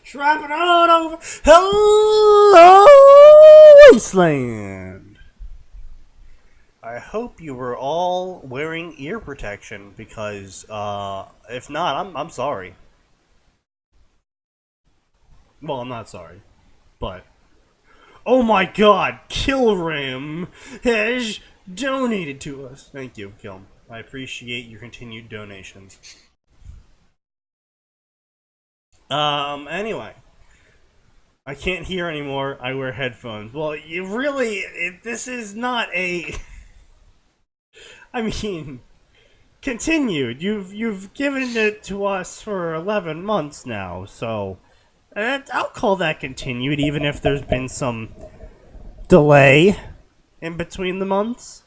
Dropping all over. Hello, Wasteland. I hope you were all wearing ear protection because, if not, I'm sorry. Well, I'm not sorry, but oh my God, Kilram has donated to us. Thank you, Kilm. I appreciate your continued donations. Anyway. I can't hear anymore. I wear headphones. Well, you really, this is not a. I mean, continued. You've given it to us for 11 months now, so I'll call that continued, even if there's been some delay in between the months.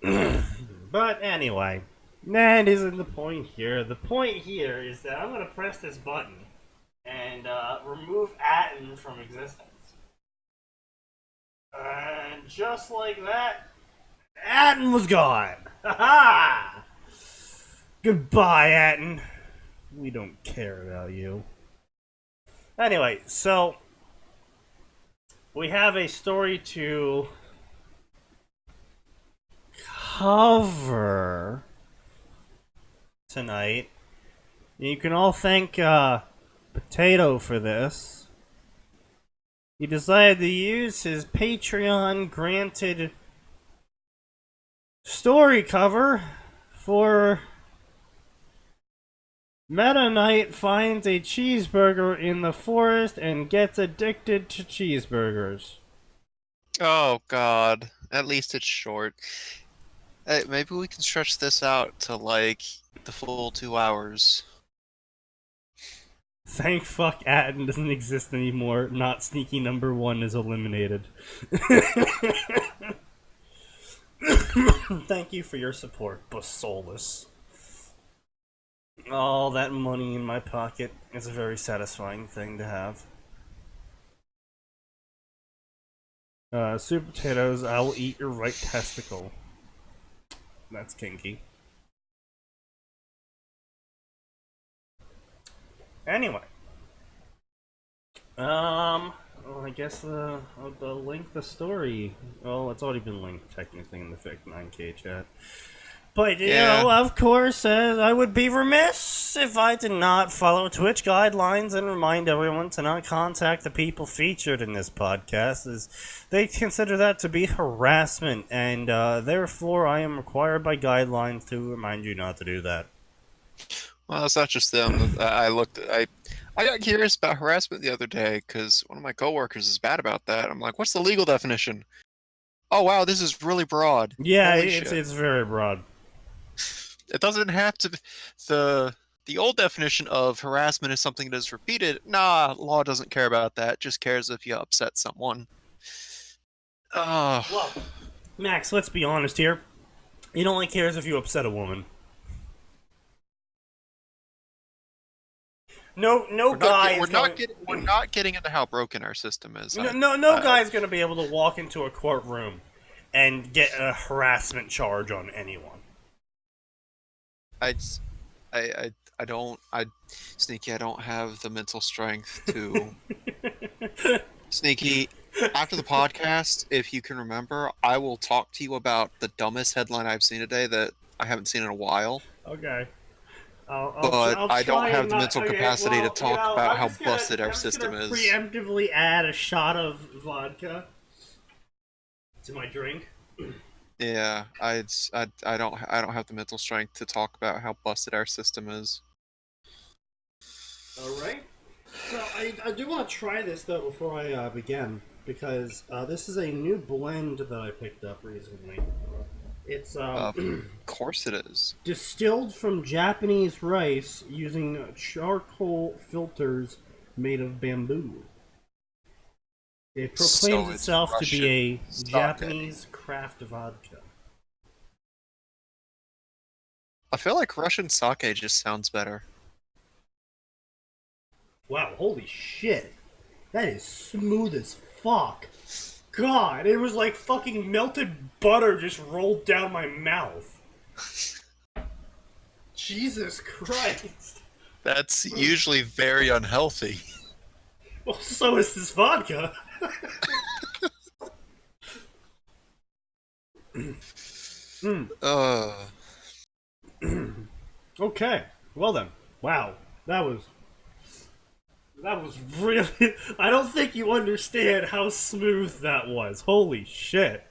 But anyway, that isn't the point here. The point here is that I'm gonna press this button and remove Atin from existence. And just like that, Atin was gone. Ha ha! Goodbye, Atin. We don't care about you. Anyway, so we have a story to cover tonight. You can all thank Potato for this. He decided to use his Patreon granted story cover for Meta Knight finds a cheeseburger in the forest and gets addicted to cheeseburgers. Oh God, at least it's short. Hey, maybe we can stretch this out to like the full 2 hours. Thank fuck Atin doesn't exist anymore. Not Sneaky number 1 is eliminated. Thank you for your support, Basolus. All that money in my pocket is a very satisfying thing to have. Sweet potatoes, I will eat your right testicle. That's kinky. Anyway. Well, I guess the link the story. Well, it's already been linked technically in the Fic 9K chat. But, you know, of course, I would be remiss if I did not follow Twitch guidelines and remind everyone to not contact the people featured in this podcast, as they consider that to be harassment, and therefore I am required by guidelines to remind you not to do that. Well, it's not just them. I got curious about harassment the other day because one of my coworkers is bad about that. I'm like, what's the legal definition? Oh wow, this is really broad. Yeah, Holy it's shit. very broad. It doesn't have to be the old definition of harassment is something that is repeated. Nah, law doesn't care about that. Just cares if you upset someone. Well, Max, let's be honest here. It only cares if you upset a woman. No guy. We're not getting into how broken our system is. No guy's going to be able to walk into a courtroom and get a harassment charge on anyone. Sneaky, I don't have the mental strength to. Sneaky, after the podcast, if you can remember, I will talk to you about the dumbest headline I've seen today that I haven't seen in a while. Okay. I don't have the mental capacity to talk about how busted our system is. Preemptively add a shot of vodka to my drink. Yeah, I don't have the mental strength to talk about how busted our system is. All right. So I do want to try this though before I begin, because this is a new blend that I picked up recently. It's of course it is. Distilled from Japanese rice using charcoal filters made of bamboo. It proclaims itself to be a Japanese craft vodka. I feel like Russian sake just sounds better. Wow, holy shit. That is smooth as fuck. God, it was like fucking melted butter just rolled down my mouth. Jesus Christ. That's usually very unhealthy. Well, so is this vodka. Uh, Okay. Well then. Wow. That was really. I don't think you understand how smooth that was. Holy shit.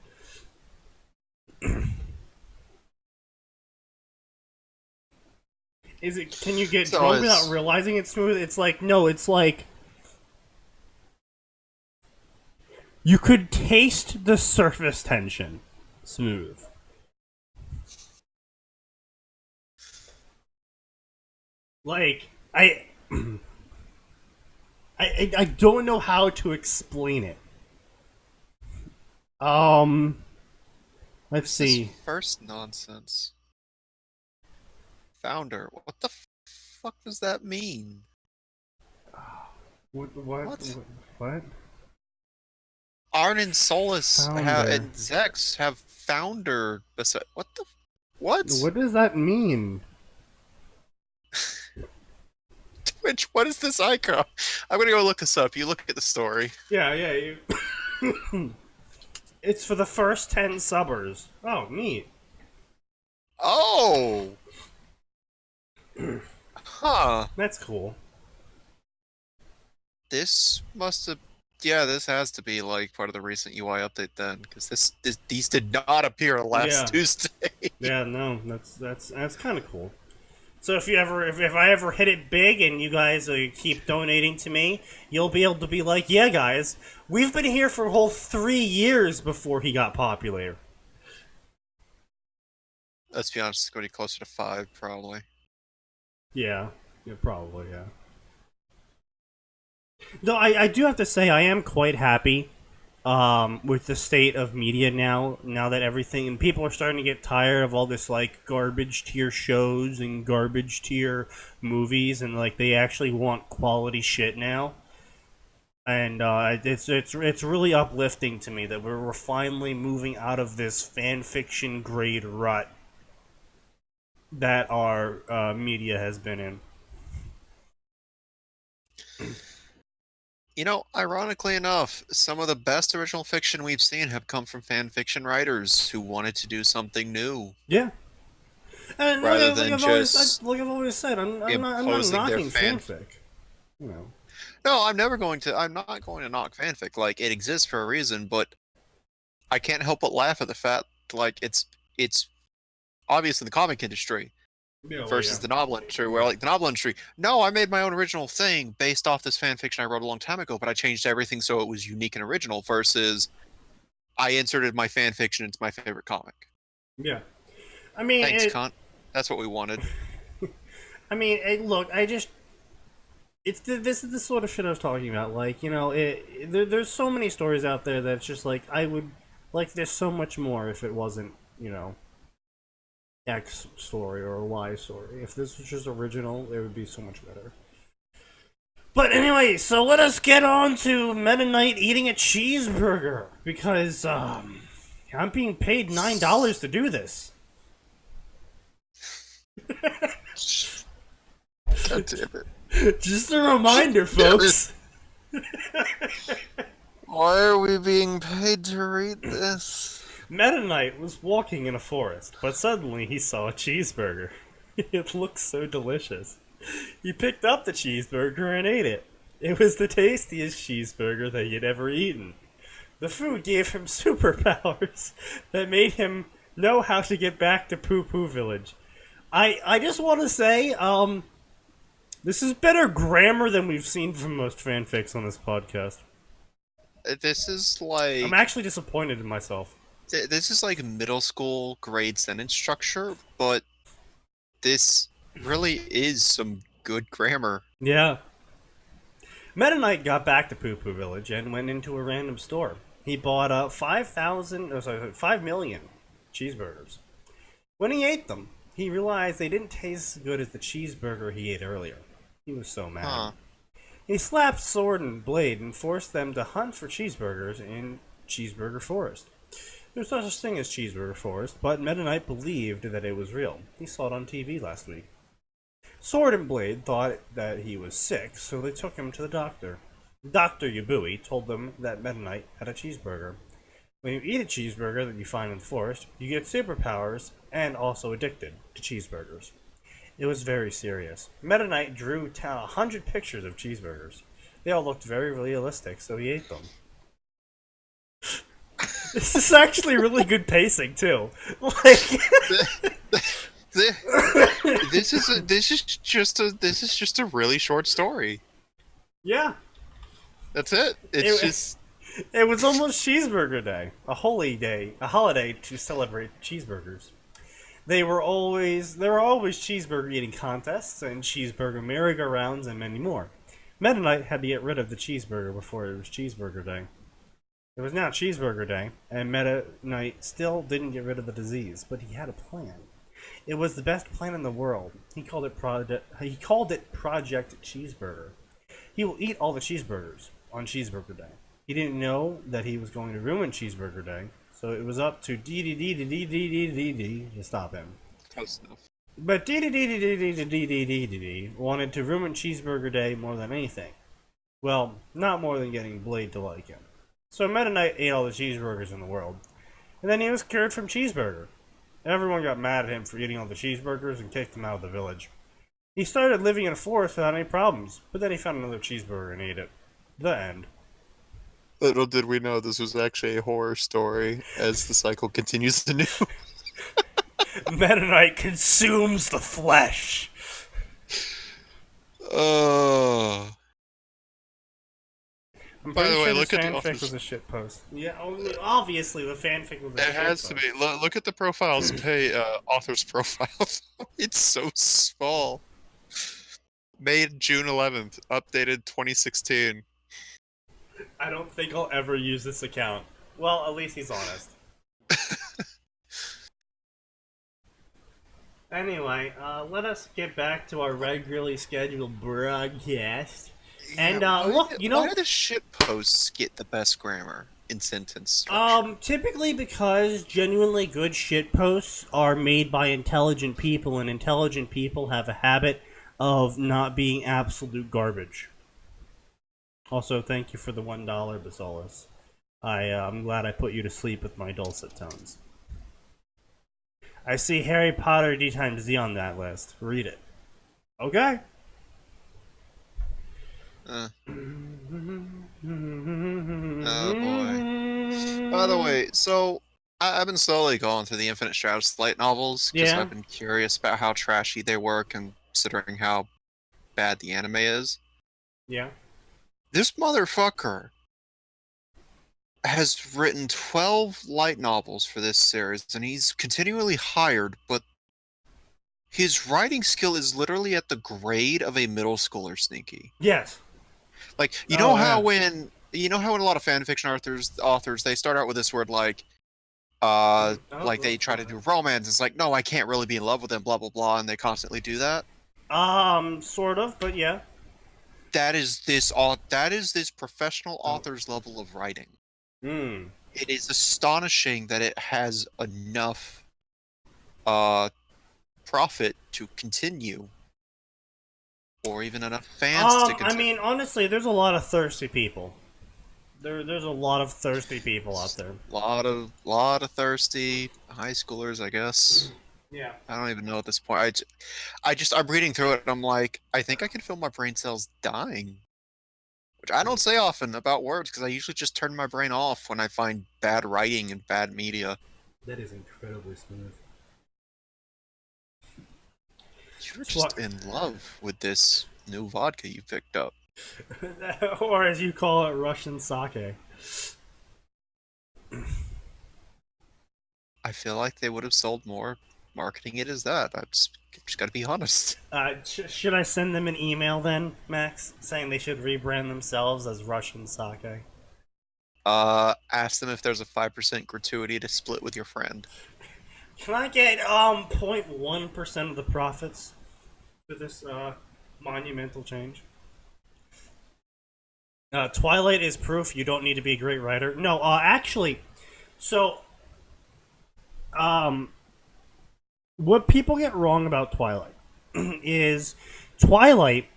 Is it? Can you get so drunk without it's realizing it's smooth? It's like no. It's like you could taste the surface tension. Smooth. Like I don't know how to explain it. Um. Let's what's this see. first nonsense? Founder. What the fuck does that mean? What? What? What? What? Arn and Solus Founder. and Zex have founder. What the? What? What does that mean? Twitch, what is this icon? I'm gonna go look this up. You look at the story. Yeah, yeah. It's for the first 10 subbers. Oh, neat. Oh! Huh. That's cool. This must have. Yeah, this has to be like part of the recent UI update then, because these did not appear last Yeah. Tuesday. Yeah, no, that's kind of cool. So if you ever if I ever hit it big and you guys keep donating to me, you'll be able to be like, yeah, guys, we've been here for a whole 3 years before he got popular. Let's be honest, it's going to be closer to 5, probably. Yeah, probably, yeah. No, I do have to say I am quite happy with the state of media now that everything and people are starting to get tired of all this like garbage tier shows and garbage tier movies and like they actually want quality shit now. And it's really uplifting to me that we're finally moving out of this fan fiction grade rut that our media has been in. You know, ironically enough, some of the best original fiction we've seen have come from fan fiction writers who wanted to do something new. Yeah. And Rather like, than I've just always said, I'm not imposing their knocking fanfic. You know. No, I'm not going to knock fanfic. Like, it exists for a reason, but I can't help but laugh at the fact, like, it's obvious in the comic industry Yeah, well, versus yeah. the novel industry, where, like, the novel industry, no, I made my own original thing based off this fan fiction I wrote a long time ago, but I changed everything so it was unique and original, versus I inserted my fan fiction into my favorite comic. Yeah. I mean, Thanks, cunt. That's what we wanted. look, this is the sort of shit I was talking about. Like, you know, there's so many stories out there that it's just like I would like. There's so much more if it wasn't, you know, X story or Y story. If this was just original, it would be so much better. But anyway, so let us get on to Meta Knight eating a cheeseburger because I'm being paid $9 to do this. God damn it. Just a reminder, folks. Why are we being paid to read this? Meta Knight was walking in a forest, but suddenly he saw a cheeseburger. It looked so delicious. He picked up the cheeseburger and ate it. It was the tastiest cheeseburger that he had ever eaten. The food gave him superpowers that made him know how to get back to Poo Poo Village. I just want to say, this is better grammar than we've seen from most fanfics on this podcast. This is like... I'm actually disappointed in myself. This is like middle school grade sentence structure, but this really is some good grammar. Yeah. Meta Knight got back to Poo Poo Village and went into a random store. He bought 5 million cheeseburgers. When he ate them, he realized they didn't taste as good as the cheeseburger he ate earlier. He was so mad. Huh. He slapped Sword and Blade and forced them to hunt for cheeseburgers in Cheeseburger Forest. There's no such thing as Cheeseburger Forest, but Meta Knight believed that it was real. He saw it on TV last week. Sword and Blade thought that he was sick, so they took him to the doctor. Dr. Yabui told them that Meta Knight had a cheeseburger. When you eat a cheeseburger that you find in the forest, you get superpowers and also addicted to cheeseburgers. It was very serious. Meta Knight drew 100 pictures of cheeseburgers. They all looked very realistic, so he ate them. This is actually really good pacing too. Like, this is just a really short story. yeah, That's it. it was almost Cheeseburger Day, a holy day, a holiday to celebrate cheeseburgers. There were always cheeseburger eating contests and cheeseburger merry-go-rounds and many more. Meta Knight had to get rid of the cheeseburger before it was Cheeseburger Day. It was now Cheeseburger Day, and Meta Knight still didn't get rid of the disease, but he had a plan. It was the best plan in the world. He called it Project Cheeseburger. He will eat all the cheeseburgers on Cheeseburger Day. He didn't know that he was going to ruin Cheeseburger Day, so it was up to D to stop him. Close enough. But D wanted to ruin Cheeseburger Day more than anything. Well, not more than getting Blade to like him. So Meta Knight ate all the cheeseburgers in the world, and then he was cured from cheeseburger. Everyone got mad at him for eating all the cheeseburgers and kicked him out of the village. He started living in a forest without any problems, but then he found another cheeseburger and ate it. The end. Little did we know this was actually a horror story as the cycle continues to new. Meta Knight consumes the flesh. By the way, sure look at the fanfic authors. was a shit post. Yeah, obviously the fanfic was a shit It has post. to be. Look at the profiles. Author's profiles. It's so small. Made June 11th. Updated 2016. I don't think I'll ever use this account. Well, at least he's honest. Anyway, let us get back to our regularly scheduled broadcast. And look, you know, why do the shit posts get the best grammar in sentence structure? typically because genuinely good shit posts are made by intelligent people, and intelligent people have a habit of not being absolute garbage. Also, thank you for the $1, Basolis. I'm glad I put you to sleep with my dulcet tones. I see Harry Potter D times D on that list. Read it. Okay. Oh boy. By the way, so I've been slowly going through the Infinite Strauss light novels because Yeah. I've been curious about how trashy they were considering how bad the anime is. Yeah. This motherfucker has written 12 light novels for this series, and he's continually hired, but his writing skill is literally at the grade of a middle schooler, Sneaky. Yes. Like, you know how when a lot of fanfiction authors they start out with this word like they try to do romance. It's like, no, I can't really be in love with him, blah blah blah, and they constantly do that. Sort of, but yeah. That is this professional author's level of writing. It is astonishing that it has enough profit to continue, or even enough fans to continue. I mean, honestly, there's a lot of thirsty people. There's a lot of thirsty people out there. Lot of thirsty high schoolers, I guess. Yeah. I don't even know at this point. I'm reading through it and I'm like, I think I can feel my brain cells dying. Which I don't say often about words because I usually just turn my brain off when I find bad writing and bad media. That is incredibly smooth. You're just in love with this new vodka you picked up. Or as you call it, Russian sake. I feel like they would have sold more marketing it as that. I just gotta be honest. Should I send them an email then, Max, saying they should rebrand themselves as Russian sake? Ask them if there's a 5% gratuity to split with your friend. Can I get 0.1% of the profits for this monumental change? Twilight is proof you don't need to be a great writer. No, actually, so what people get wrong about Twilight is Twilight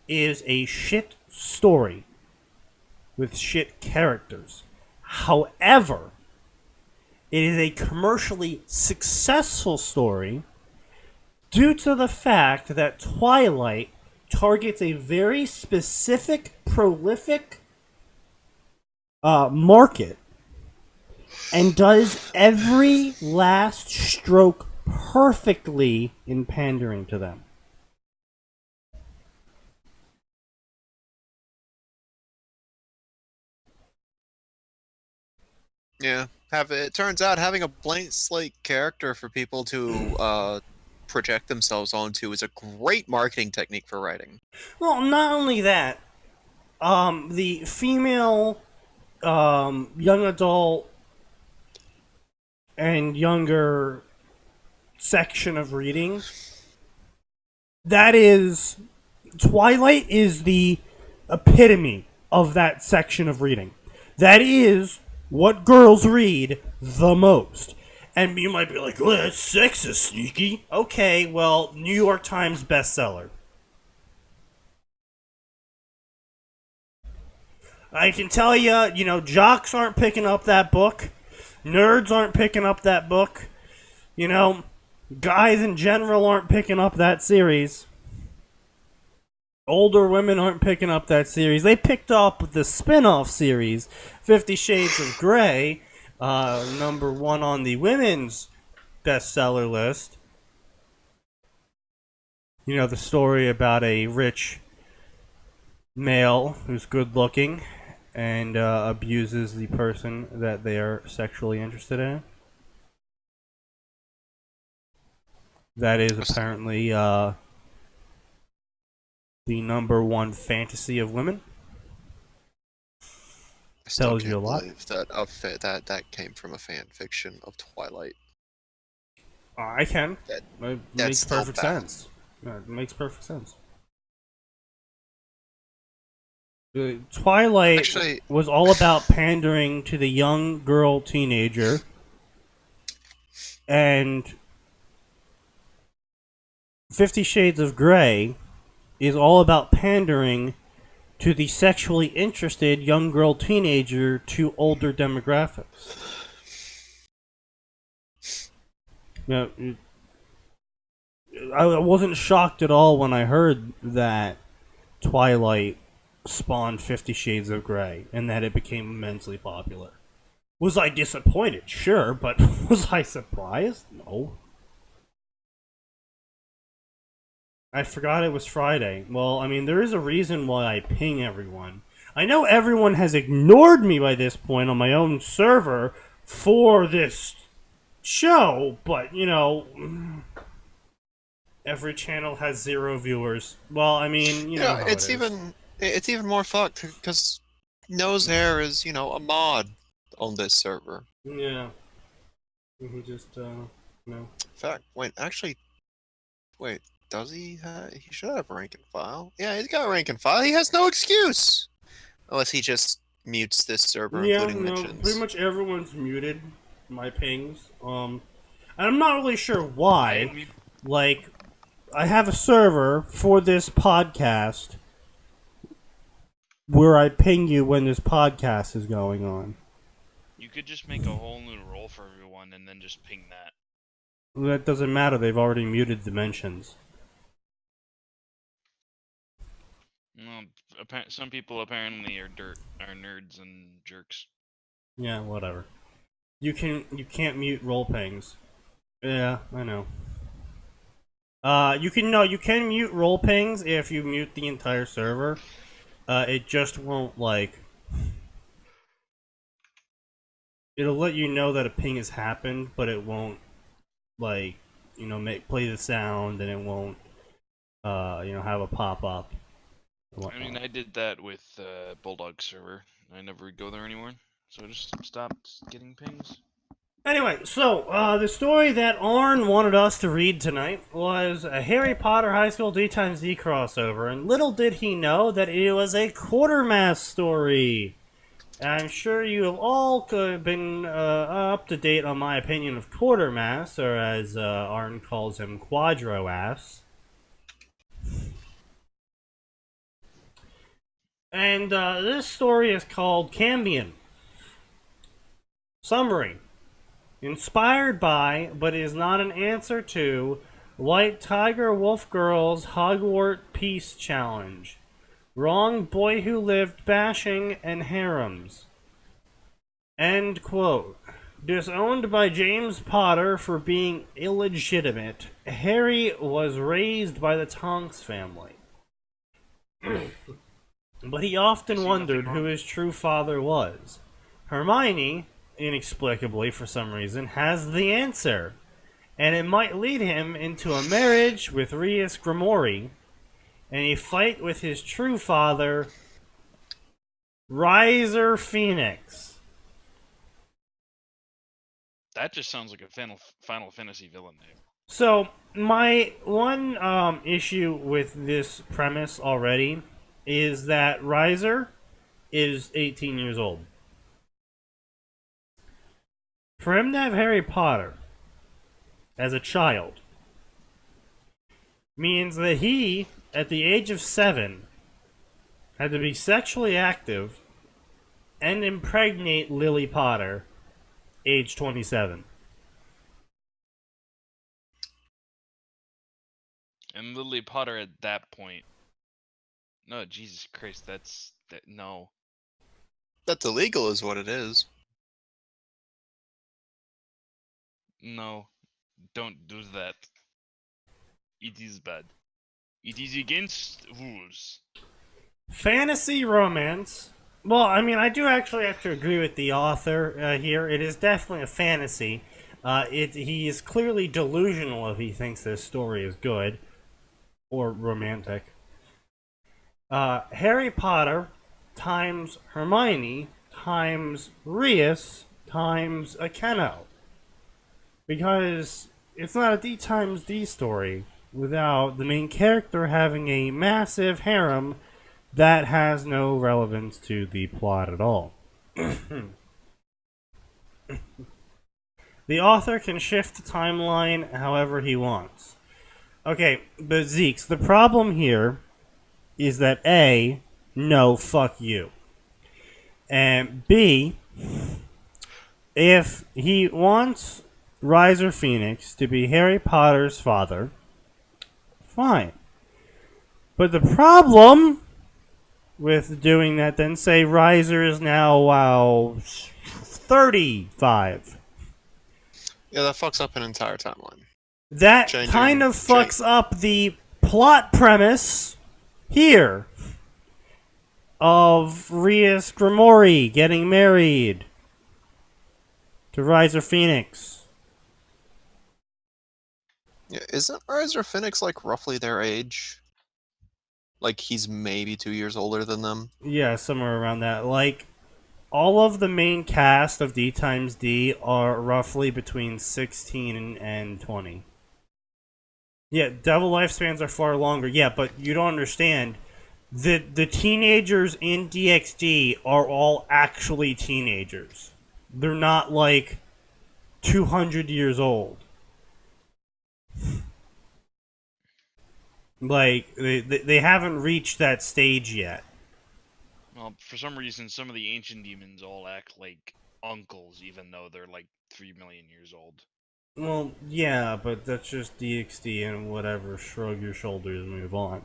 is a shit story with shit characters. However, it is a commercially successful story due to the fact that Twilight targets a very specific, prolific market and does every last stroke perfectly in pandering to them. Yeah, it turns out having a blank slate character for people to project themselves onto is a great marketing technique for writing. Well, not only that, the female young adult and younger section of reading, that is, Twilight is the epitome of that section of reading. That is what girls read the most. And you might be like, oh, that's sexist, Sneaky. Okay, well, New York Times bestseller. I can tell you, jocks aren't picking up that book. Nerds aren't picking up that book. Guys in general aren't picking up that series. Older women aren't picking up that series. They picked up the spin-off series, 50 Shades of Grey, number 1 on the women's bestseller list. The story about a rich male who's good-looking and abuses the person that they are sexually interested in. That is apparently the number 1 fantasy of women. I still Tells can't you a lot. believe that came from a fan fiction of Twilight. I can. It makes perfect sense. It makes perfect sense. Twilight was all about pandering to the young girl teenager, and 50 Shades of Grey is all about pandering to the sexually interested young girl teenager to older demographics. Now, I wasn't shocked at all when I heard that Twilight spawned 50 Shades of Grey and that it became immensely popular. Was I disappointed? Sure, but was I surprised? No. I forgot it was Friday. Well, I mean, there is a reason why I ping everyone. I know everyone has ignored me by this point on my own server for this show, but, every channel has 0 viewers. Well, I mean, you know how it's it is. it's even more fucked because Nose Hair is a mod on this server. Yeah. He just, no. In fact, wait, does he? He should have rank and file. Yeah, he's got rank and file. He has no excuse, unless he just mutes this server, including mentions. Pretty much everyone's muted my pings. And I'm not really sure why. Like, I have a server for this podcast where I ping you when this podcast is going on. You could just make a whole new role for everyone and then just ping that. That doesn't matter. They've already muted the mentions. Well, some people apparently are nerds and jerks. Yeah, whatever. You can't mute role pings. Yeah, I know. You can mute role pings if you mute the entire server. It just won't it'll let you know that a ping has happened, but it won't play the sound, and it won't have a pop up. I mean, I did that with Bulldog server. I never go there anymore, so I just stopped getting pings. Anyway, so the story that Arn wanted us to read tonight was a Harry Potter High School D×D crossover, and little did he know that it was a Quartermass story. I'm sure you have all been up to date on my opinion of Quartermass, or as Arn calls him, Quadroass. And this story is called Cambion. Summary. Inspired by, but is not an answer to, White Tiger Wolf Girl's Hogwarts Peace Challenge. Wrong boy who lived bashing and harems. End quote. Disowned by James Potter for being illegitimate, Harry was raised by the Tonks family. But he often wondered who his true father was. Hermione, inexplicably for some reason, has the answer, and it might lead him into a marriage with Rias Grimoire and a fight with his true father, Riser Phoenix. That just sounds like a Final Fantasy villain name. So, my one issue with this premise already is that Riser is 18 years old. For him to have Harry Potter as a child means that he, at the age of 7, had to be sexually active and impregnate Lily Potter, age 27. And Lily Potter at that point. No, Jesus Christ, no. That's illegal, is what it is. No. Don't do that. It is bad. It is against rules. Fantasy romance. Well, I mean, I do actually have to agree with the author here. It is definitely a fantasy. He is clearly delusional if he thinks this story is good or romantic. Harry Potter times Hermione times Rias times Akeno. Because it's not a D times D story without the main character having a massive harem that has no relevance to the plot at all. The author can shift the timeline however he wants. Okay, but Zeeks, the problem here is that A, no, fuck you. And B, if he wants Riser Phoenix to be Harry Potter's father, fine. But the problem with doing that, then say Riser is now, 35. Yeah, that fucks up an entire timeline. That kind of fucks up the plot premise here of Rias Grimoire getting married to Riser Phoenix. Yeah, isn't Riser Phoenix like roughly their age? Like he's maybe 2 years older than them? Yeah, somewhere around that. Like, all of the main cast of D times D are roughly between 16 and 20. Yeah, devil lifespans are far longer. Yeah, but you don't understand. The teenagers in DxD are all actually teenagers. They're not like 200 years old. Like, they haven't reached that stage yet. Well, for some reason, some of the ancient demons all act like uncles, even though they're like 3 million years old. Well, yeah, but that's just DxD and whatever. Shrug your shoulders and move on.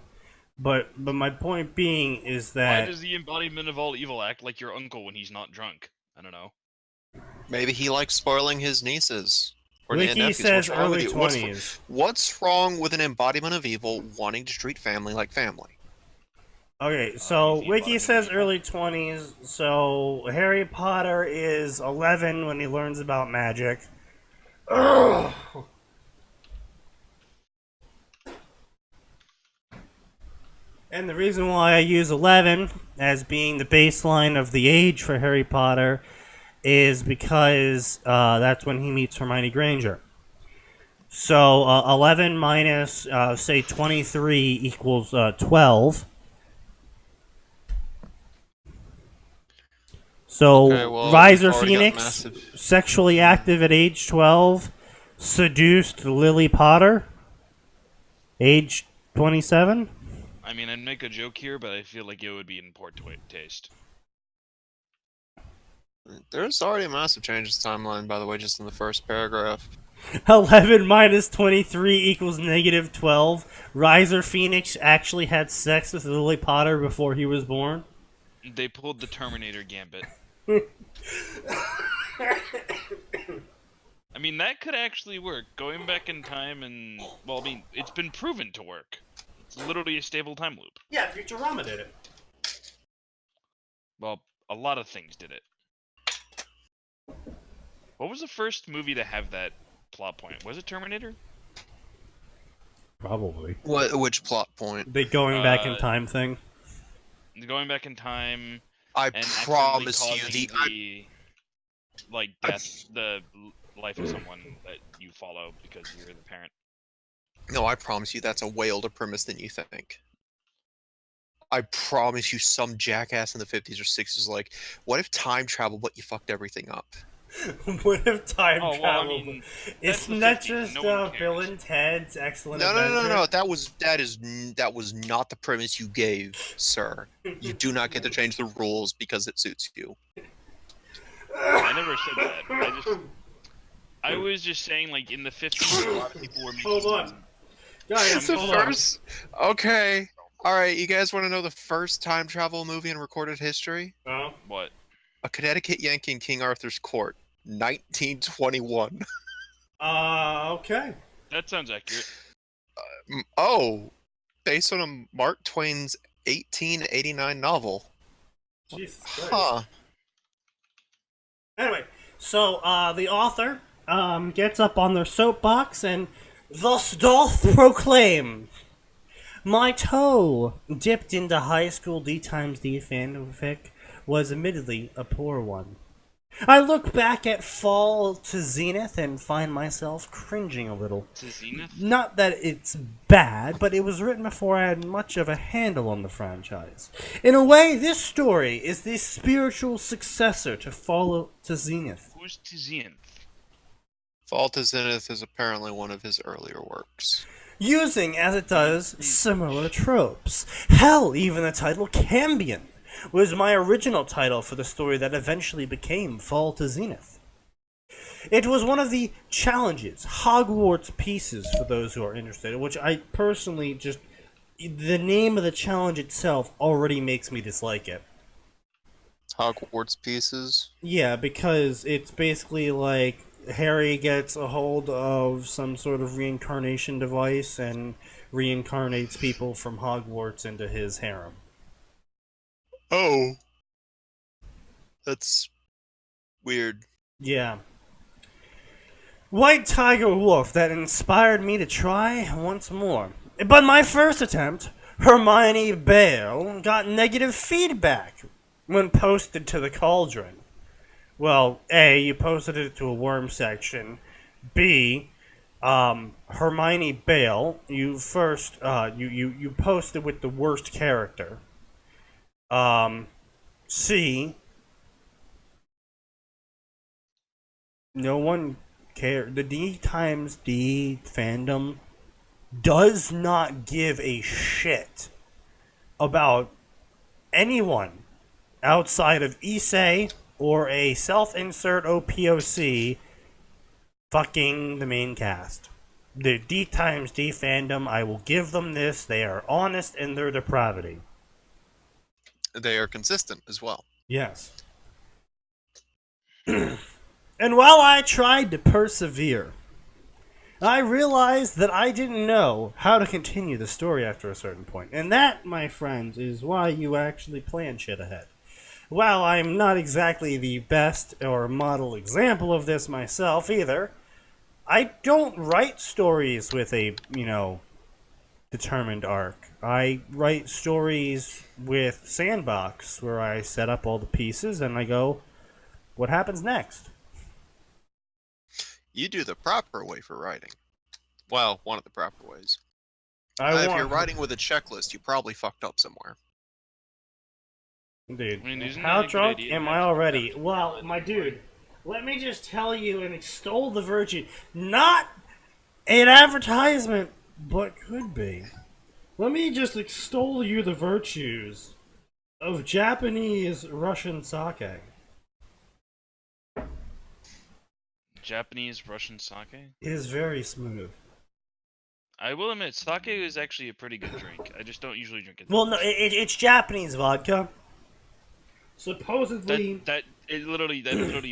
But my point being is that... Why does the embodiment of all evil act like your uncle when he's not drunk? I don't know. Maybe he likes spoiling his nieces. Or Wiki nephews. says What's wrong with early you? 20s. What's wrong with an embodiment of evil wanting to treat family like family? Okay, so Wiki says early 20s, so Harry Potter is 11 when he learns about magic. Ugh. And the reason why I use 11 as being the baseline of the age for Harry Potter is because that's when he meets Hermione Granger. So 11 minus, say, 23 equals 12. So, Okay, well, Riser you've already got Phoenix, massive- sexually active at age 12, seduced Lily Potter, age 27. I mean, I'd make a joke here, but I feel like it would be in poor taste. There's already a massive change in timeline, by the way, just in the first paragraph. 11 minus 23 equals negative 12. Riser Phoenix actually had sex with Lily Potter before he was born. They pulled the Terminator gambit. I mean, that could actually work. Going back in time and... Well, I mean, it's been proven to work. It's literally a stable time loop. Yeah, Futurama did it. Well, a lot of things did it. What was the first movie to have that plot point? Was it Terminator? Probably. Which plot point? The going back in time thing. Going back in time... I and promise you the death, the life of someone that you follow because you're the parent. No, I promise you that's a way older premise than you think. I promise you some jackass in the 50s or 60s is like, what if time travel but you fucked everything up? What if time Oh, well, travel? I mean, Isn't that just Bill and Ted's Excellent Adventure? No. That was not the premise you gave, sir. You do not get to change the rules because it suits you. I never said that. I was just saying, like, in the 50s, a lot of people were making... Hold on. Guys, hold on. Okay. Alright, you guys want to know the first time travel movie in recorded history? What? A Connecticut Yankee in King Arthur's Court, 1921. Okay. That sounds accurate. Based on a Mark Twain's 1889 novel. Jesus Christ. Huh. Anyway, so the author gets up on their soapbox and thus doth proclaim, my toe dipped into high school D times D fanfic was admittedly a poor one. I look back at Fall to Zenith and find myself cringing a little. To Zenith? Not that it's bad, but it was written before I had much of a handle on the franchise. In a way, this story is the spiritual successor to Fall to Zenith. Who's to Zenith? Fall to Zenith is apparently one of his earlier works. Using, as it does, similar tropes. Hell, even the title Cambion was my original title for the story that eventually became Fall to Zenith. It was one of the challenges, Hogwarts pieces for those who are interested, which I personally just... The name of the challenge itself already makes me dislike it. Hogwarts pieces? Yeah, because it's basically like Harry gets a hold of some sort of reincarnation device and reincarnates people from Hogwarts into his harem. Oh. That's weird. Yeah. White Tiger Wolf that inspired me to try once more. But my first attempt, Hermione Bale, got negative feedback when posted to the Cauldron. Well, A, you posted it to a worm section. B, Hermione Bale, you first, you posted with the worst character. C, no one cares. The D times D fandom does not give a shit about anyone outside of Issei or a self-insert OPOC fucking the main cast. The D times D fandom, I will give them this, they are honest in their depravity. They are consistent as well. Yes. And while I tried to persevere, I realized that I didn't know how to continue the story after a certain point. And that, my friends, is why you actually plan shit ahead. While I'm not exactly the best or model example of this myself either, I don't write stories with a, determined arc. I write stories with Sandbox, where I set up all the pieces and I go, what happens next? You do the proper way for writing. Well, one of the proper ways. If you're writing with a checklist, you probably fucked up somewhere. Dude, I mean, how drunk am I already? Well, my dude, let me just tell you and extol the virtue. Not an advertisement, but could be. Let me just extol you the virtues of Japanese Russian sake. Japanese Russian sake. It is very smooth. I will admit, sake is actually a pretty good drink. I just don't usually drink it. Well, no, it's Japanese vodka. Supposedly, that literally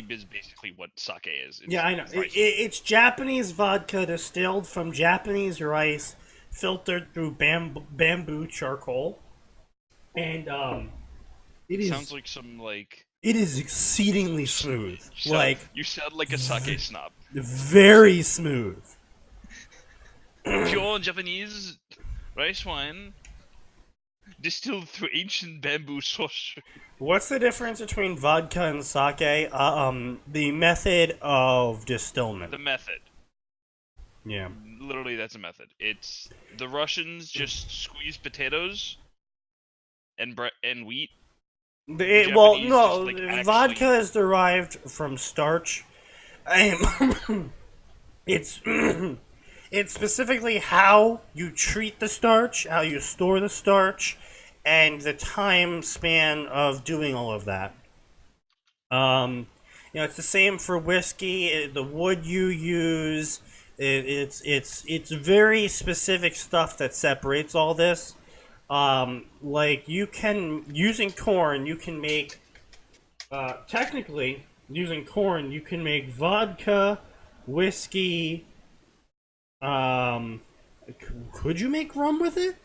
is basically what sake is. It's yeah, I know. rice. It's Japanese vodka distilled from Japanese rice, filtered through bamboo charcoal, and it is. Sounds like some like. It is exceedingly smooth. You sound like a sake snob. Very smooth. Pure Japanese rice wine distilled through ancient bamboo source. What's the difference between vodka and sake? The method of distillment. The method. Yeah. Literally, that's a method. It's the Russians just squeeze potatoes and wheat. Well, Japanese no, just, like, vodka is derived from starch. It's it's specifically how you treat the starch, how you store the starch, and the time span of doing all of that. It's the same for whiskey. The wood you use, it's very specific stuff that separates all this. Like using corn, you can make. Technically, using corn, you can make vodka, whiskey. Could you make rum with it?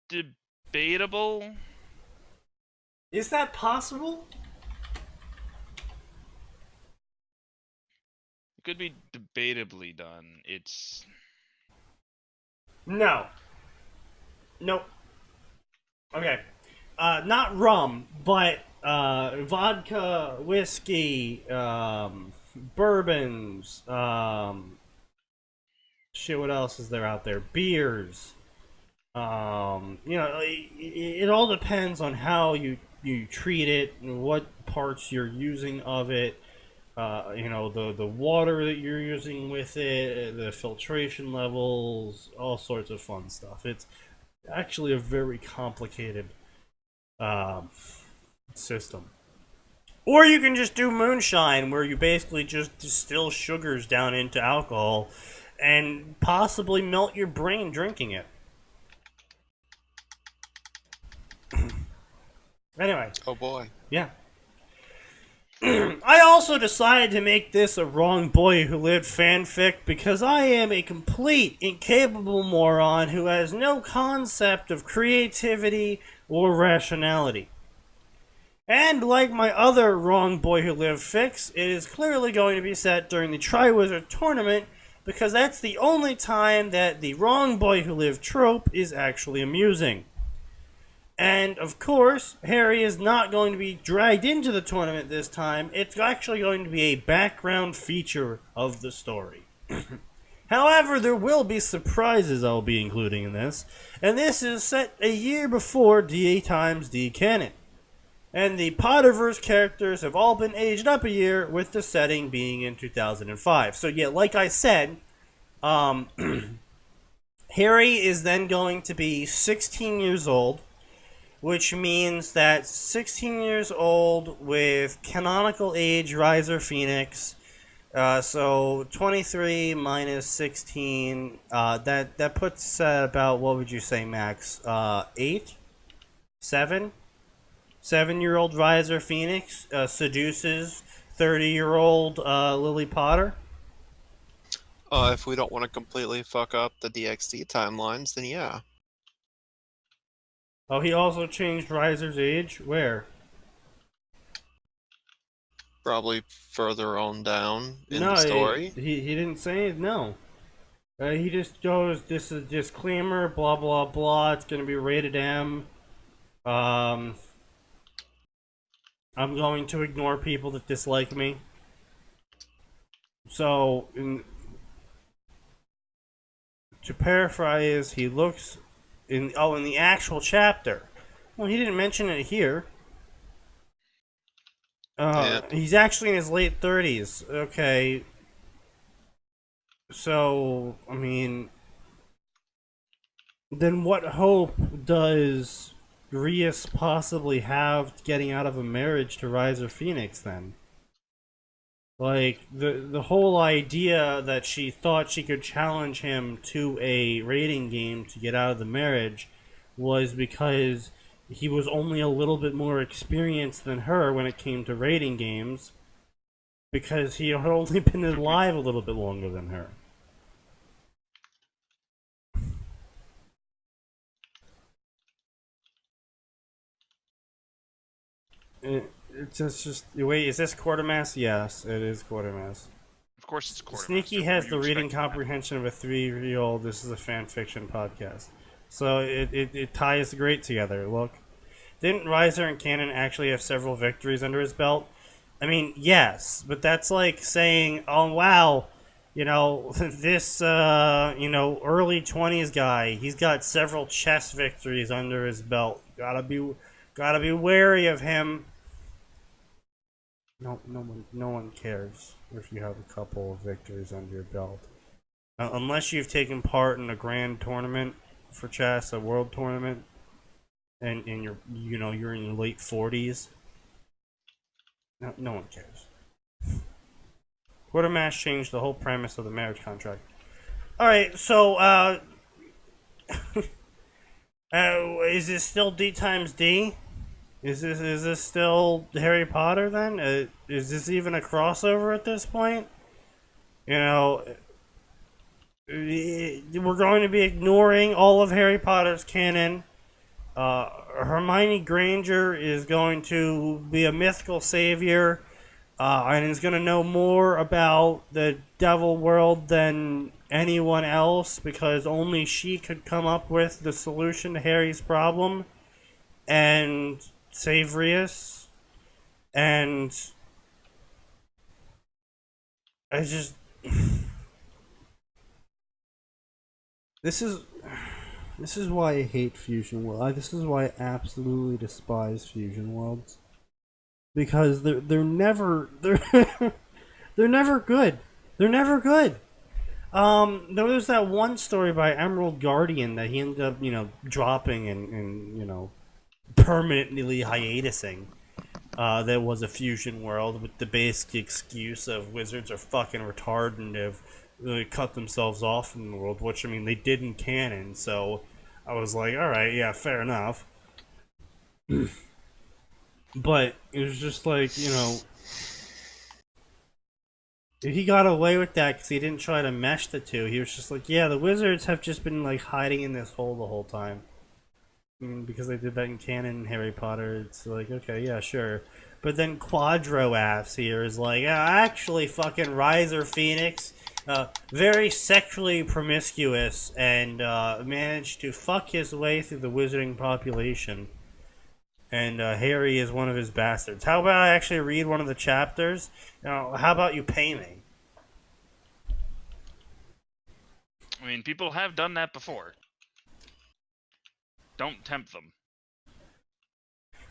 Debatable. Is that possible? It could be debatably done. It's No. Nope. Okay. Not rum, but vodka, whiskey, bourbons, shit, what else is there out there? Beers. It all depends on how you treat it, and what parts you're using of it. The water that you're using with it, the filtration levels, all sorts of fun stuff. It's actually a very complicated system. Or you can just do moonshine, where you basically just distill sugars down into alcohol and possibly melt your brain drinking it. Anyway. Oh boy. Yeah. I also decided to make this a Wrong Boy Who Lived fanfic because I am a complete, incapable moron who has no concept of creativity or rationality. And like my other Wrong Boy Who Lived fics, it is clearly going to be set during the Triwizard Tournament because that's the only time that the Wrong Boy Who Lived trope is actually amusing. And, of course, Harry is not going to be dragged into the tournament this time. It's actually going to be a background feature of the story. However, there will be surprises I'll be including in this, and this is set a year before DA Times D canon. And the Potterverse characters have all been aged up a year, with the setting being in 2005. So, yeah, like I said, Harry is then going to be 16 years old, which means that 16 years old with canonical age Riser Phoenix, so 23 minus 16, that puts about, what would you say, Max? 8? 7? 7-year-old Riser Phoenix seduces 30-year-old Lily Potter? If we don't want to completely fuck up the DxD timelines, then yeah. Oh, he also changed Riser's age? Where? Probably further on down in No, the story. he didn't say it, no. He just goes, this is a disclaimer, blah, blah, blah, it's gonna be rated M. I'm going to ignore people that dislike me. So, to paraphrase, he looks in the actual chapter. Well, he didn't mention it here. He's actually in his late 30s. Okay. So, I mean, then what hope does Rias possibly have getting out of a marriage to Riser Phoenix then? Like, the whole idea that she thought she could challenge him to a rating game to get out of the marriage was because he was only a little bit more experienced than her when it came to rating games, because he had only been alive a little bit longer than her. It's just wait. Is this Quartermass? Yes, it is Quartermass. Of course, it's quartermaster. Sneaky What has were the you reading expecting? comprehension of a 3-year-old. This is a fan fiction podcast, so it ties great together. Look, didn't Riser and Cannon actually have several victories under his belt? I mean, yes, but that's like saying, "Oh wow, this early 20s guy, he's got several chess victories under his belt. Gotta be wary of him." No one cares if you have a couple of victories under your belt, unless you've taken part in a grand tournament for chess, a world tournament, and you're in your late 40s. No one cares. Quartermass changed the whole premise of the marriage contract. All right, so is this still D times D? Is this still Harry Potter then? Is this even a crossover at this point? You know, we're going to be ignoring all of Harry Potter's canon. Hermione Granger is going to be a mythical savior, and is going to know more about the devil world than anyone else, because only she could come up with the solution to Harry's problem and save Rias. And I just this is why I hate Fusion World. This is why I absolutely despise Fusion Worlds, because they're never they're never good. They're never good. There was that one story by Emerald Guardian that he ended up, dropping and permanently hiatusing. That was a fusion world with the basic excuse of wizards are fucking retarded and have really cut themselves off from the world, which, I mean, they did in canon, so I was like, alright, yeah, fair enough. But it was just like, he got away with that because he didn't try to mesh the two. He was just like, yeah, the wizards have just been like hiding in this hole the whole time. Because they did that in canon and Harry Potter, it's like, okay, yeah, sure. But then Quadro ass here is like, actually, fucking Riser Phoenix, very sexually promiscuous, and managed to fuck his way through the wizarding population. And Harry is one of his bastards. How about I actually read one of the chapters? How about you pay me? I mean, people have done that before. Don't tempt them.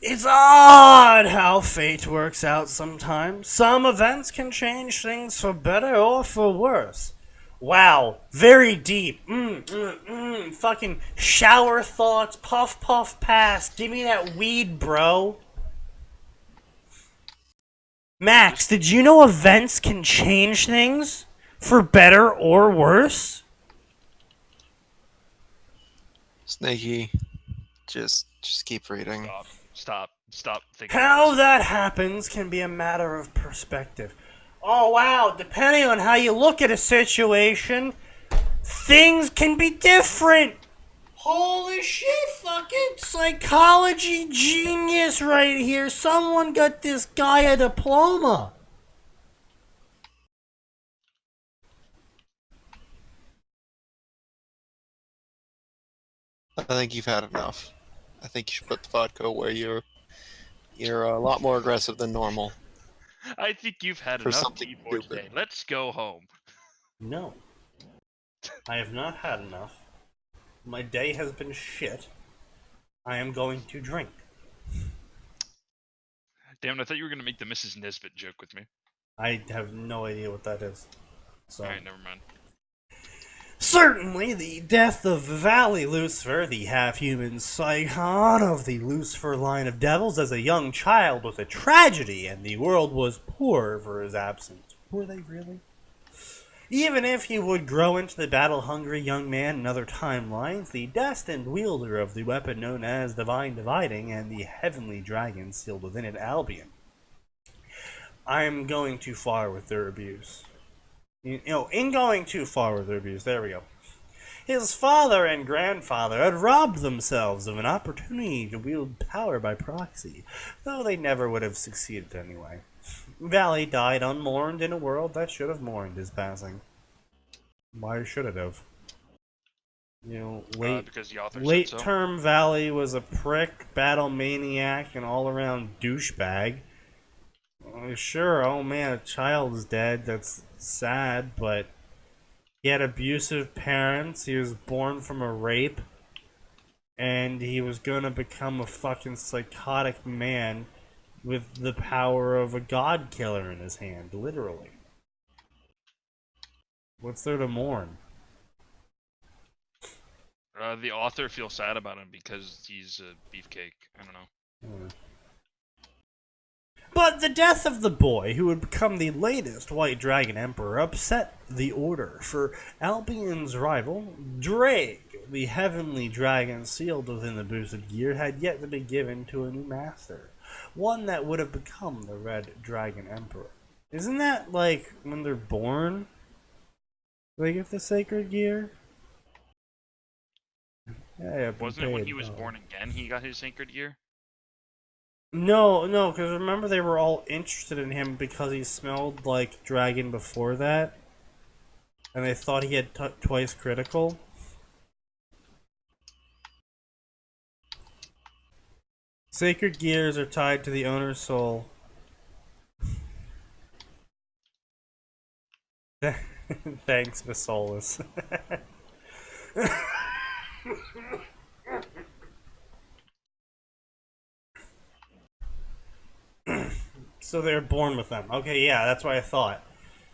It's odd how fate works out sometimes. Some events can change things for better or for worse. Wow, very deep. Fucking shower thoughts, puff puff pass. Give me that weed, bro. Max, did you know events can change things for better or worse? Snaky, just keep reading. Stop thinking. How that happens can be a matter of perspective. Oh wow, depending on how you look at a situation, things can be different. Holy shit, fucking psychology genius right here. Someone got this guy a diploma. I think you've had enough. I think you should put the vodka away. You're a lot more aggressive than normal. I think you've had For enough something tea for stupid. today. Let's go home. No, I have not had enough. My day has been shit. I am going to drink. Damn, I thought you were gonna make the Mrs. Nesbit joke with me. I have no idea what that is. So. Alright, never mind. Certainly, the death of Valley Lucifer, the half-human scion of the Lucifer line of devils, as a young child was a tragedy, and the world was poor for his absence. Were they really? Even if he would grow into the battle-hungry young man in other timelines, the destined wielder of the weapon known as Divine Dividing and the heavenly dragon sealed within it, Albion. I am going too far with their abuse. In going too far with their abuse, there we go. His father and grandfather had robbed themselves of an opportunity to wield power by proxy, though they never would have succeeded anyway. Valley died unmourned in a world that should have mourned his passing. Why should it have? Because the author said so. Late-term Valley was a prick, battle maniac, and all-around douchebag. Sure, oh man, a child is dead, that's sad, but he had abusive parents, he was born from a rape, and he was gonna become a fucking psychotic man with the power of a god killer in his hand, literally. What's there to mourn? The author feels sad about him because he's a beefcake. I don't know. But the death of the boy, who would become the latest White Dragon Emperor, upset the order, for Albion's rival, Drake, the heavenly dragon sealed within the boosted gear, had yet to be given to a new master. One that would have become the Red Dragon Emperor. Isn't that like when they're born? They get the sacred gear? Yeah, wasn't it when he was born again he got his sacred gear? No, because remember they were all interested in him because he smelled like dragon before that? And they thought he had twice critical? Sacred gears are tied to the owner's soul. Thanks, Miss Solus. So they're born with them. Okay, yeah, that's what I thought.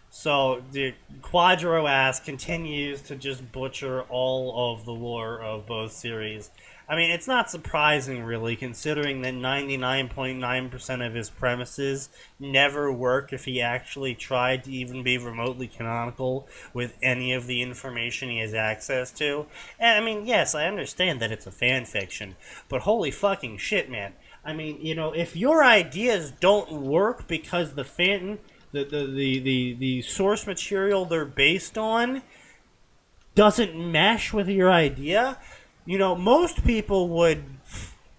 So the Quadro ass continues to just butcher all of the lore of both series. I mean, it's not surprising, really, considering that 99.9% of his premises never work if he actually tried to even be remotely canonical with any of the information he has access to. And, I mean, yes, I understand that it's a fan fiction, but holy fucking shit, man. I mean, if your ideas don't work because the source material they're based on doesn't mesh with your idea, most people would,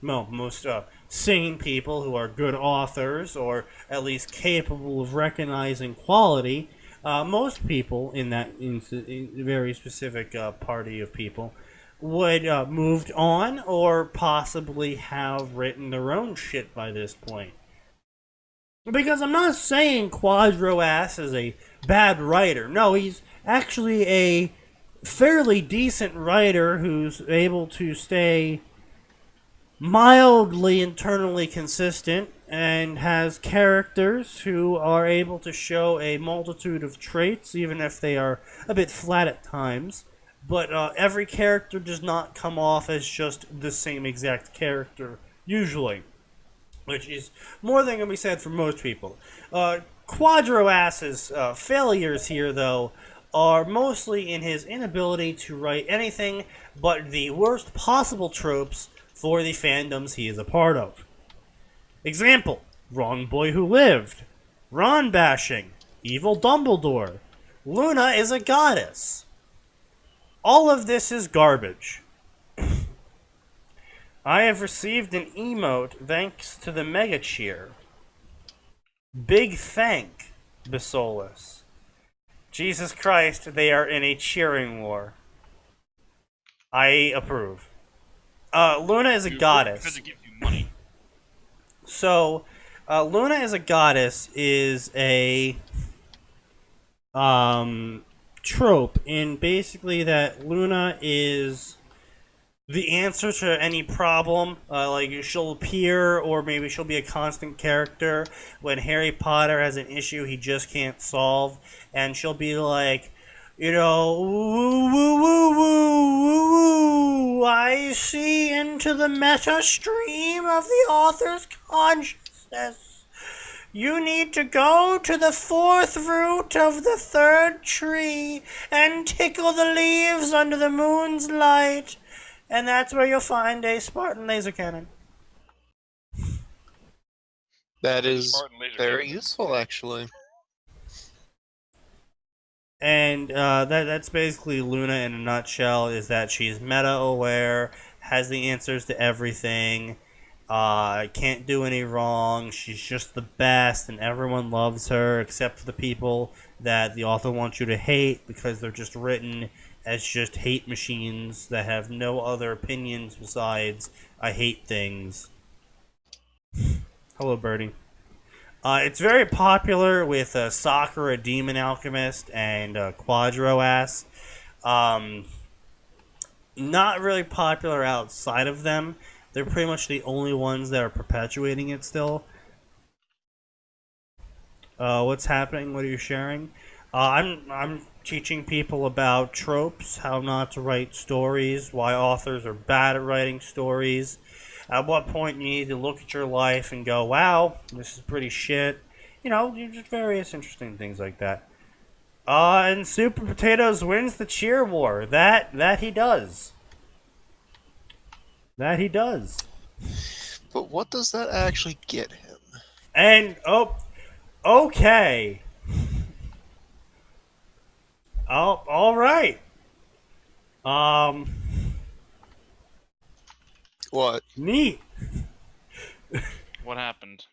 most sane people who are good authors or at least capable of recognizing quality, most people in that very specific party of people would moved on or possibly have written their own shit by this point. Because I'm not saying Quadro Ass is a bad writer. No, he's actually a fairly decent writer who's able to stay mildly internally consistent and has characters who are able to show a multitude of traits, even if they are a bit flat at times. But every character does not come off as just the same exact character, usually. Which is more than can be said for most people. Quadro Ass's failures here, though, are mostly in his inability to write anything but the worst possible tropes for the fandoms he is a part of. Example, Wrong Boy Who Lived, Ron bashing, Evil Dumbledore, Luna is a goddess. All of this is garbage. I have received an emote thanks to the Mega Cheer. Big thank, Besolus. Jesus Christ, they are in a cheering war. I approve. Luna is a goddess. Because it gives you money. So, Luna is a goddess is a trope in basically that Luna is the answer to any problem. Like she'll appear, or maybe she'll be a constant character when Harry Potter has an issue he just can't solve, and she'll be like, You know, woo, woo, woo, woo, woo, woo. I see into the meta stream of the author's consciousness. You need to go to the fourth root of the third tree and tickle the leaves under the moon's light. And that's where you'll find a Spartan laser cannon. That is Spartan laser very cannon. useful, actually. And that's basically Luna in a nutshell, is that she's meta-aware, has the answers to everything, can't do any wrong, she's just the best, and everyone loves her, except for the people that the author wants you to hate, because they're just written as just hate machines that have no other opinions besides, I hate things. Hello, Birdie. It's very popular with Sakura Demon Alchemist and Quadro Ass. Not really popular outside of them. They're pretty much the only ones that are perpetuating it still. What's happening? What are you sharing? I'm teaching people about tropes, how not to write stories, why authors are bad at writing stories. At what point you need to look at your life and go, wow, this is pretty shit. You know, just various interesting things like that. And Super Potatoes wins the cheer war. That he does. That he does. But what does that actually get him? And, oh, okay. Oh, alright. What? Neat. What happened?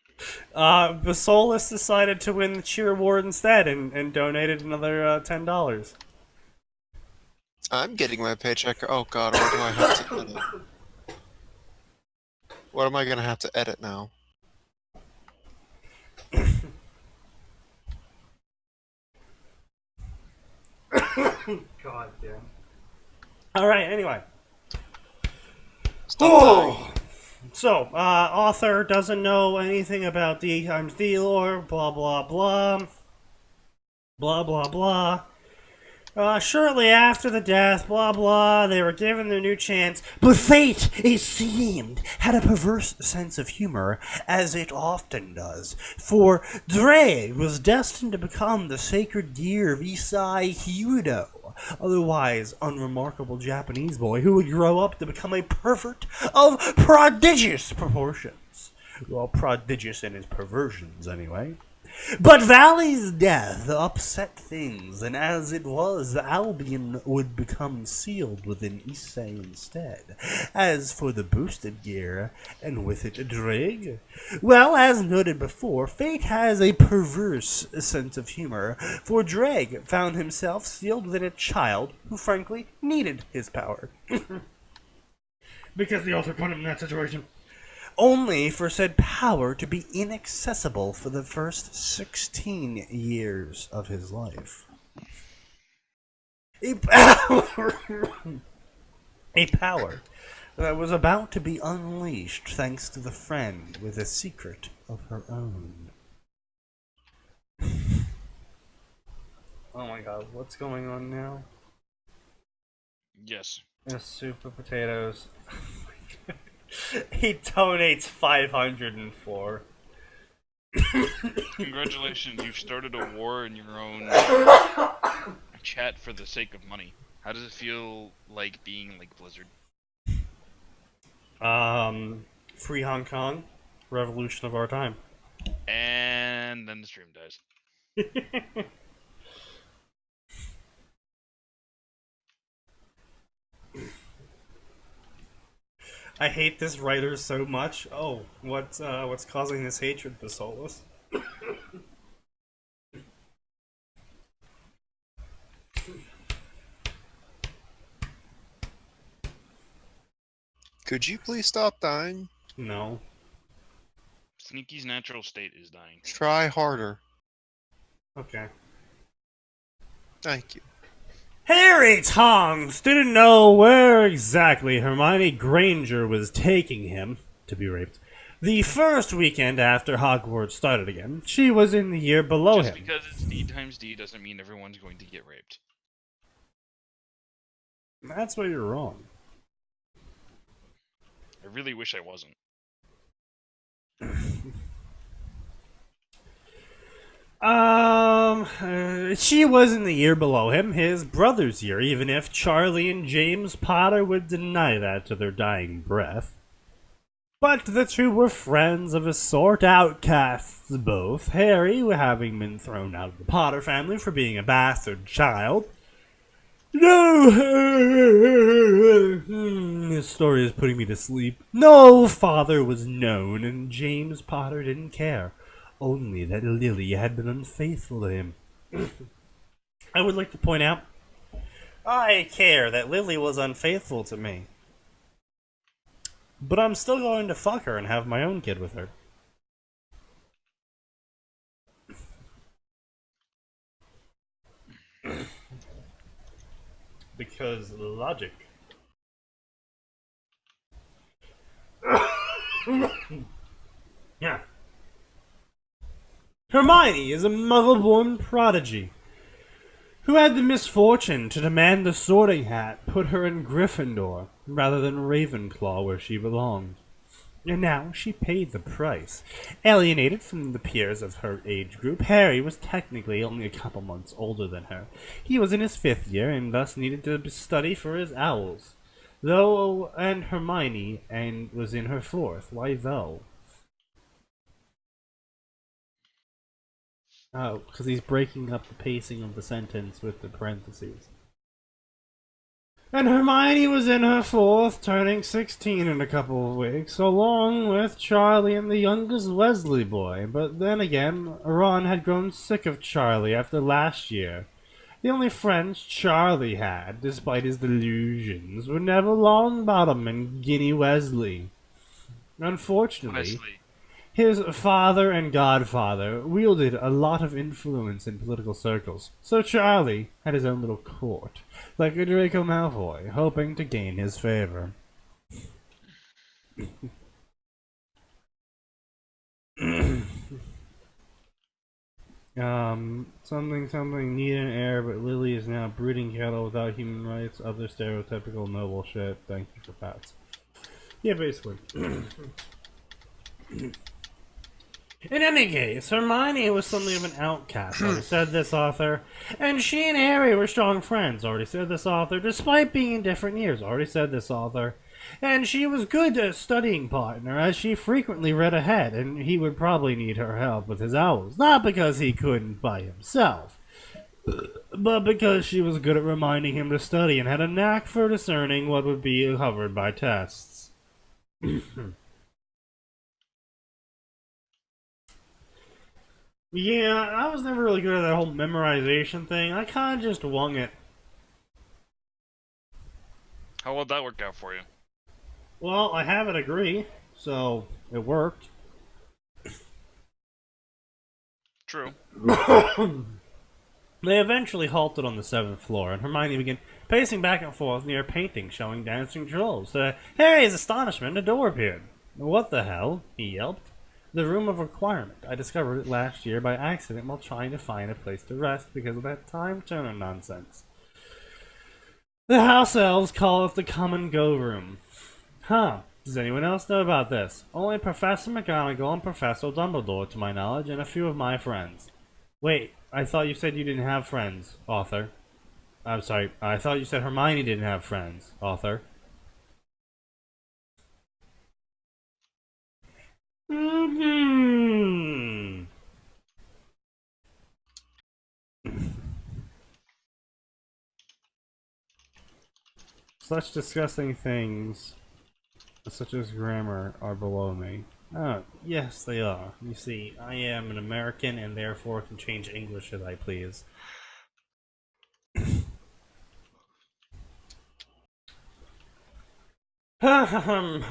Basolis decided to win the cheer award instead and donated another $10. I'm getting my paycheck. Oh god, what do I have to edit? What am I gonna have to edit now? God damn. Alright, anyway. Stop dying. So, author doesn't know anything about D times D lore, blah blah blah. Blah blah blah. Shortly after the death, blah blah, they were given their new chance. But fate, it seemed, had a perverse sense of humor, as it often does. For Dre was destined to become the sacred gear of Isai Hyudo, otherwise unremarkable Japanese boy who would grow up to become a pervert of prodigious proportions. Well, prodigious in his perversions, anyway. But Valley's death upset things, and as it was, Albion would become sealed within Issei instead. As for the boosted gear, and with it Dreg, well, as noted before, fate has a perverse sense of humor, for Dreg found himself sealed within a child who frankly needed his power. Because the author put him in that situation. Only for said power to be inaccessible for the first 16 years of his life. A power that was about to be unleashed thanks to the friend with a secret of her own. Oh my god, what's going on now? Yes. Yes, Super Potatoes. He donates 504. Congratulations, you've started a war in your own chat for the sake of money. How does it feel like being like Blizzard? Free Hong Kong, revolution of our time. And then the stream dies. I hate this writer so much. Oh, what's causing this hatred, Basolis? Could you please stop dying? No. Sneaky's natural state is dying. Try harder. Okay. Thank you. Harry Tongs didn't know where exactly Hermione Granger was taking him to be raped. The first weekend after Hogwarts started again, she was in the year below Just him. because it's D times D doesn't mean everyone's going to get raped. That's where you're wrong. I really wish I wasn't. She was in the year below him, his brother's year, even if Charlie and James Potter would deny that to their dying breath. But the two were friends of a sort, outcasts both, Harry having been thrown out of the Potter family for being a bastard child. No! This story is putting me to sleep. No father was known, and James Potter didn't care. Only that Lily had been unfaithful to him. I would like to point out, I care that Lily was unfaithful to me. But I'm still going to fuck her and have my own kid with her. Because logic. Yeah. Hermione is a mother-born prodigy who had the misfortune to demand the Sorting Hat put her in Gryffindor rather than Ravenclaw where she belonged. And now she paid the price. Alienated from the peers of her age group, Harry was technically only a couple months older than her. He was in his 5th year and thus needed to study for his owls. And Hermione was in her 4th. Why though? Oh, because he's breaking up the pacing of the sentence with the parentheses. And Hermione was in her 4th, turning 16 in a couple of weeks, along with Charlie and the youngest Wesley boy. But then again, Ron had grown sick of Charlie after last year. The only friends Charlie had, despite his delusions, were Neville Longbottom and Ginny Wesley. Unfortunately, Wesley. his father and godfather wielded a lot of influence in political circles, so Charlie had his own little court, like a Draco Malfoy, hoping to gain his favor. Something need an heir, but Lily is now breeding cattle without human rights, other stereotypical noble shit. Thank you for pats. Yeah, basically. In any case, Hermione was something of an outcast, already said this author, and she and Harry were strong friends, already said this author, despite being in different years, already said this author, and she was good studying partner, as she frequently read ahead, and he would probably need her help with his owls, not because he couldn't by himself, but because she was good at reminding him to study and had a knack for discerning what would be covered by tests. Yeah, I was never really good at that whole memorization thing. I kind of just wung it. How would that work out for you? Well, I have a degree, so it worked. True. They eventually halted on the 7th floor, and Hermione began pacing back and forth near a painting showing dancing trolls. To Harry's astonishment, a door appeared. What the hell? He yelped. The Room of Requirement. I discovered it last year by accident while trying to find a place to rest because of that time turner nonsense. The house elves call it the Come and Go Room. Huh. Does anyone else know about this? Only Professor McGonagall and Professor Dumbledore, to my knowledge, and a few of my friends. Wait, I thought you said you didn't have friends, author. I'm sorry, I thought you said Hermione didn't have friends, author. Mm-hmm. Such disgusting things, such as grammar, are below me. Oh, yes, they are. You see, I am an American and therefore can change English as I please. Harry,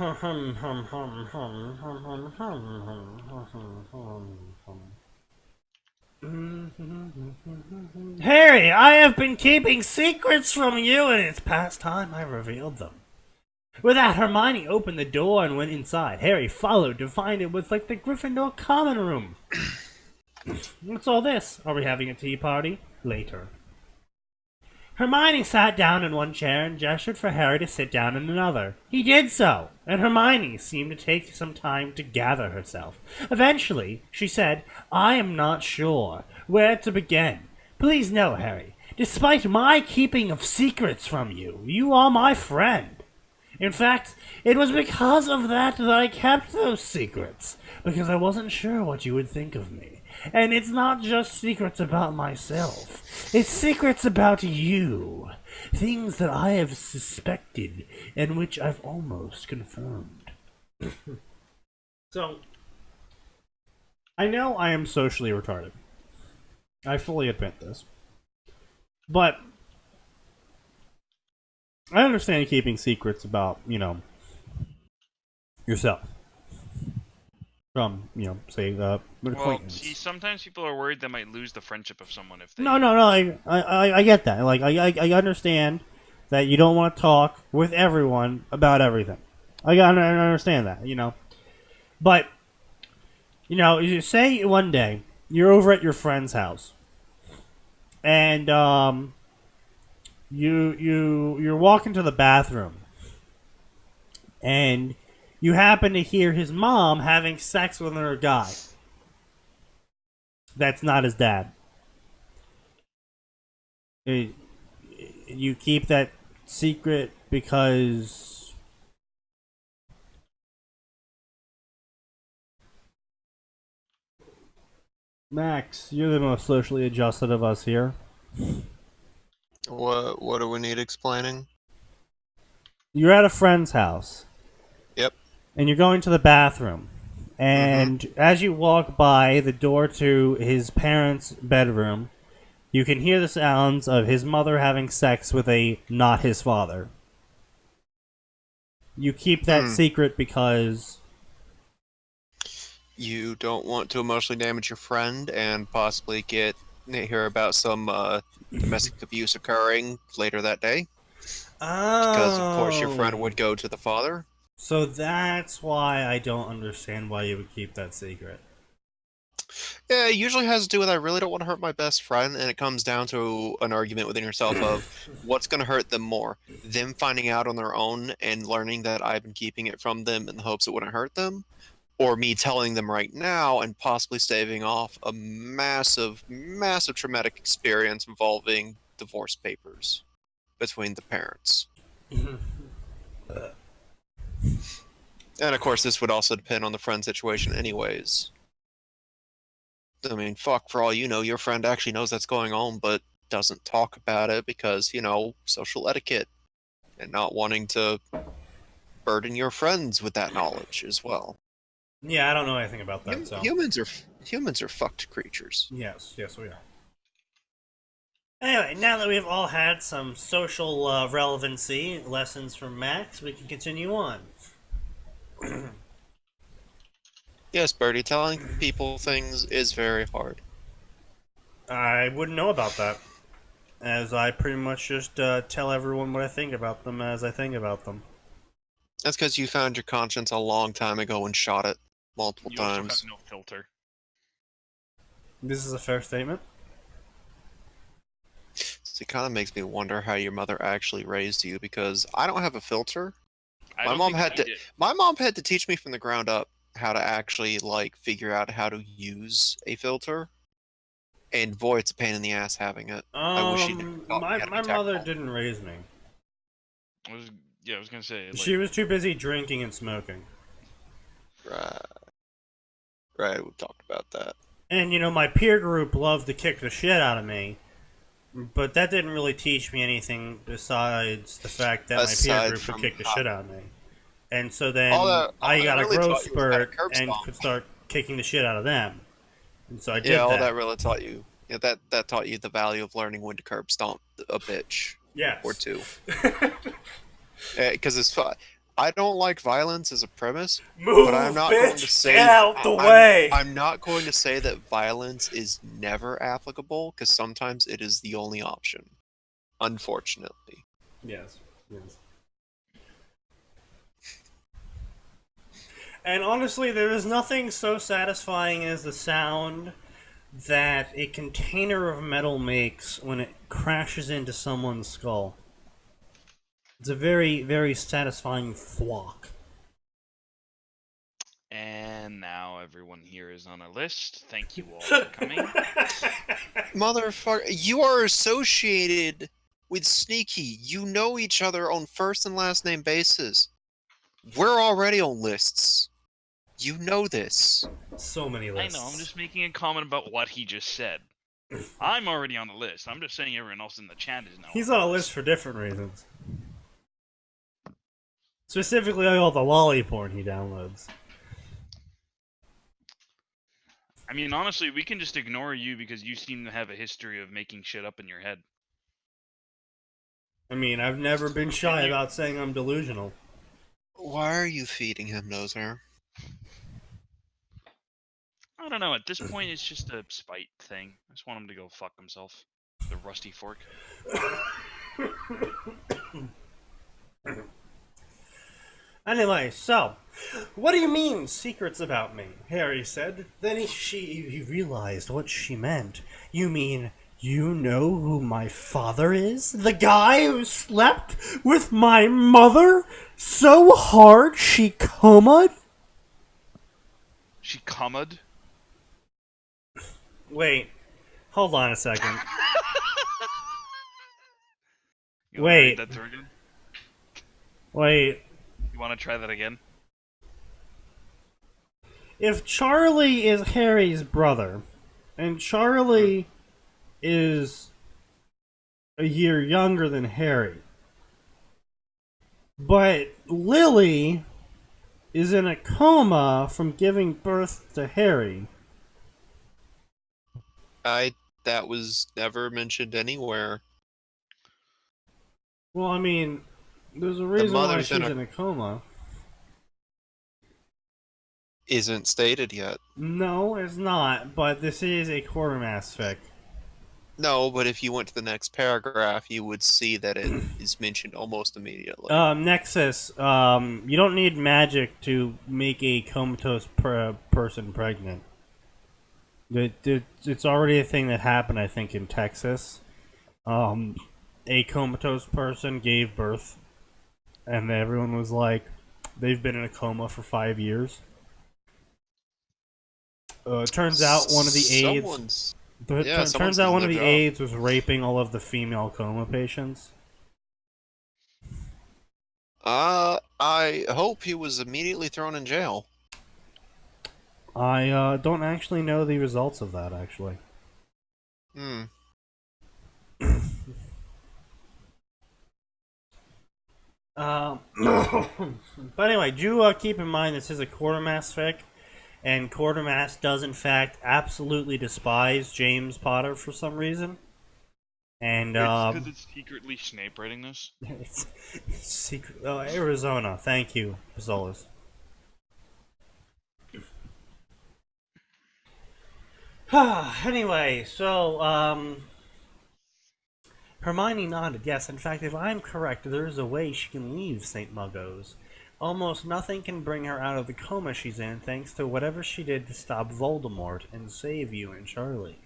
I have been keeping secrets from you, and it's past time I revealed them. With that, Hermione opened the door and went inside. Harry followed to find it was like the Gryffindor common room. What's all this? Are we having a tea party? Later. Hermione sat down in one chair and gestured for Harry to sit down in another. He did so, and Hermione seemed to take some time to gather herself. Eventually, she said, "I am not sure where to begin. Please know, Harry, despite my keeping of secrets from you, you are my friend. In fact, it was because of that I kept those secrets, because I wasn't sure what you would think of me. And it's not just secrets about myself, it's secrets about you. Things that I have suspected and which I've almost confirmed." So, I know I am socially retarded. I fully admit this. But I understand keeping secrets about, yourself. From, say, an Well, acquaintance. see, sometimes people are worried they might lose the friendship of someone if they. No, I get that. Like, I understand that you don't want to talk with everyone about everything. I understand that, But, you say one day you're over at your friend's house, and you're walking to the bathroom, and you happen to hear his mom having sex with another guy. That's not his dad. You keep that secret because Max, you're the most socially adjusted of us here. What do we need explaining? You're at a friend's house. Yep. And you're going to the bathroom. And as you walk by the door to his parents' bedroom, you can hear the sounds of his mother having sex with a not his father. You keep that secret because You don't want to emotionally damage your friend and possibly hear about some domestic abuse occurring later that day. Because of course your friend would go to the father. So that's why I don't understand why you would keep that secret. Yeah, it usually has to do with I really don't want to hurt my best friend, and it comes down to an argument within yourself of what's going to hurt them more. Them finding out on their own and learning that I've been keeping it from them in the hopes it wouldn't hurt them, or me telling them right now and possibly staving off a massive, massive traumatic experience involving divorce papers between the parents. And of course, this would also depend on the friend situation anyways. I mean, fuck, for all you know, your friend actually knows that's going on, but doesn't talk about it because, social etiquette and not wanting to burden your friends with that knowledge as well. Yeah, I don't know anything about that, so... Humans are fucked creatures. Yes, we are. Anyway, now that we've all had some social relevancy lessons from Max, we can continue on. Yes, Birdie, telling people things is very hard. I wouldn't know about that, as I pretty much just tell everyone what I think about them as I think about them. That's because you found your conscience a long time ago and shot it multiple times. You also have no filter. This is a fair statement. So it kind of makes me wonder how your mother actually raised you, because I don't have a filter. My mom had to teach me from the ground up how to actually figure out how to use a filter. And boy, it's a pain in the ass having it. I wish she didn't. My mother didn't raise me. I was gonna say. She was too busy drinking and smoking. Right, we talked about that. And my peer group loved to kick the shit out of me, but that didn't really teach me anything besides the fact that my peer group would kick the shit out of me. And so then I got a growth spurt and could start kicking the shit out of them. And so I did that. Yeah, all that really taught you. Yeah, that taught you the value of learning when to curb stomp a bitch. Yes. Or two. Because it's fun. I don't like violence as a premise, but I'm not going to say get out the way. I'm not going to say that violence is never applicable, because sometimes it is the only option. Unfortunately. Yes. And honestly, there is nothing so satisfying as the sound that a container of metal makes when it crashes into someone's skull. It's a very, very satisfying thwack. And now everyone here is on a list. Thank you all for coming. Motherfucker, you are associated with Sneaky. You know each other on first and last name basis. We're already on lists. You know this. So many I lists. know, I'm just making a comment about what he just said. I'm already on the list. I'm just saying everyone else in the chat is now. He's on a list for different reasons. Specifically, all the lolly porn he downloads. I mean, honestly, we can just ignore you because you seem to have a history of making shit up in your head. I mean, I've never been shy about saying I'm delusional. Why are you feeding him, Noser? I don't know. At this point, it's just a spite thing. I just want him to go fuck himself. The rusty fork. Anyway, so, what do you mean, secrets about me? Harry said. Then he realized what she meant. You mean, you know who my father is? The guy who slept with my mother so hard she comed? She cummed? Wait, hold on a second. You wanna Wait. read that through again? Wait. You want to try that again? If Charlie is Harry's brother, and Charlie is a year younger than Harry, but Lily is in a coma from giving birth to Harry. That was never mentioned anywhere. Well, I mean, there's a reason why mother's she's in a- in a coma. Isn't stated yet. No, it's not, but this is a quartermass fic. No, but if you went to the next paragraph, you would see that it is mentioned almost immediately. Nexus, you don't need magic to make a comatose person pregnant. It's already a thing that happened, I think, in Texas. A comatose person gave birth, and everyone was like, they've been in a coma for 5 years. It turns out one of the aides... turns out one of the aides was raping all of the female coma patients. I hope he was immediately thrown in jail. I don't actually know the results of that, actually. But anyway, do keep in mind this is a quartermass fic, and Quartermass does in fact absolutely despise James Potter for some reason. And because it's secretly Snape writing this. it's secret. Oh, Arizona. Thank you, Pizolas. Anyway, so Hermione nodded. Yes, in fact, if I'm correct, there is a way she can leave St. Muggo's. Almost nothing can bring her out of the coma she's in, thanks to whatever she did to stop Voldemort and save you and Charlie.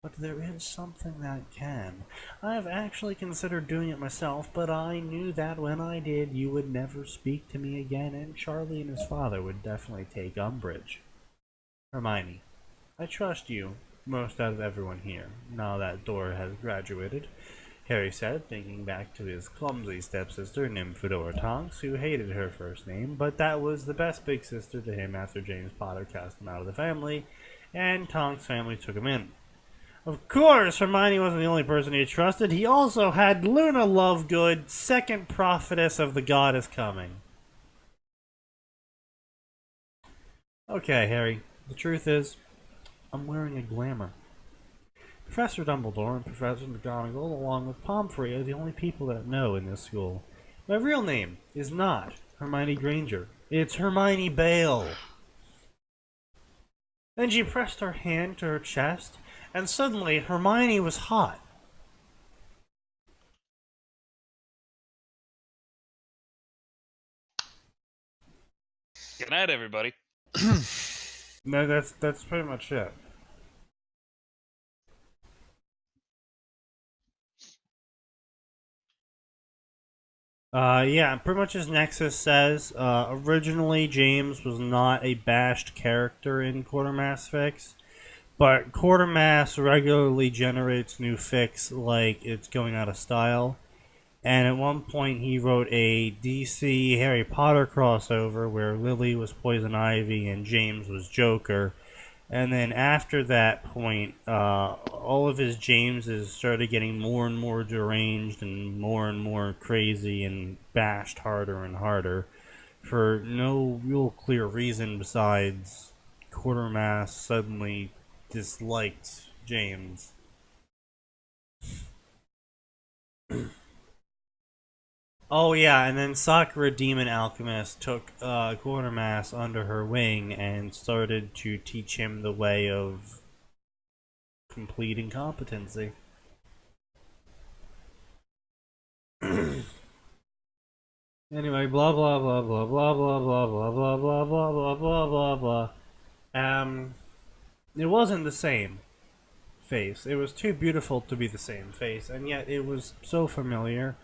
But there is something that can. I've actually considered doing it myself, but I knew that when I did, you would never speak to me again, and Charlie and his father would definitely take umbrage. Hermione, I trust you most out of everyone here, now that Dora has graduated. Harry said, thinking back to his clumsy stepsister, Nymphadora Tonks, who hated her first name, but that was the best big sister to him after James Potter cast him out of the family, and Tonks' family took him in. Of course, Hermione wasn't the only person he trusted. He also had Luna Lovegood, second prophetess of the goddess coming. Okay, Harry, the truth is, I'm wearing a glamour. Professor Dumbledore and Professor McGonagall, along with Pomfrey, are the only people that know in this school. My real name is not Hermione Granger. It's Hermione Bale. Then she pressed her hand to her chest, and suddenly Hermione was hot. Good night, everybody. No, that's pretty much it. Yeah, pretty much as Nexus says, originally James was not a bashed character in Quartermass Fix, but Quartermass regularly generates new fics like it's going out of style. And at one point, he wrote a DC Harry Potter crossover where Lily was Poison Ivy and James was Joker. And then after that point, all of his Jameses started getting more and more deranged and more crazy and bashed harder and harder for no real clear reason besides Quartermass suddenly disliked James. Oh yeah, and then Sakura Demon Alchemist took Quartermass under her wing and started to teach him the way of complete incompetency. Anyway, blah blah blah blah blah blah blah blah blah blah blah blah blah blah blah. It wasn't the same face. It was too beautiful to be the same face, and yet it was so familiar.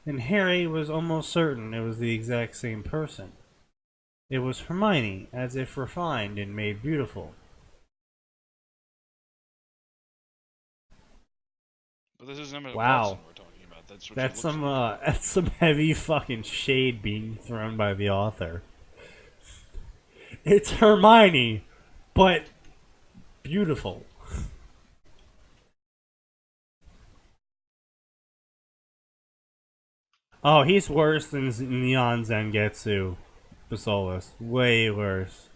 And Harry was almost certain it was the exact same person. It was Hermione, as if refined and made beautiful. But this is Emma Wow. Watson we're talking about. That's what That's she looks some like. that's some heavy fucking shade being thrown by the author. It's Hermione, but beautiful. Oh, he's worse than Neon Zangetsu Basolus. Way worse.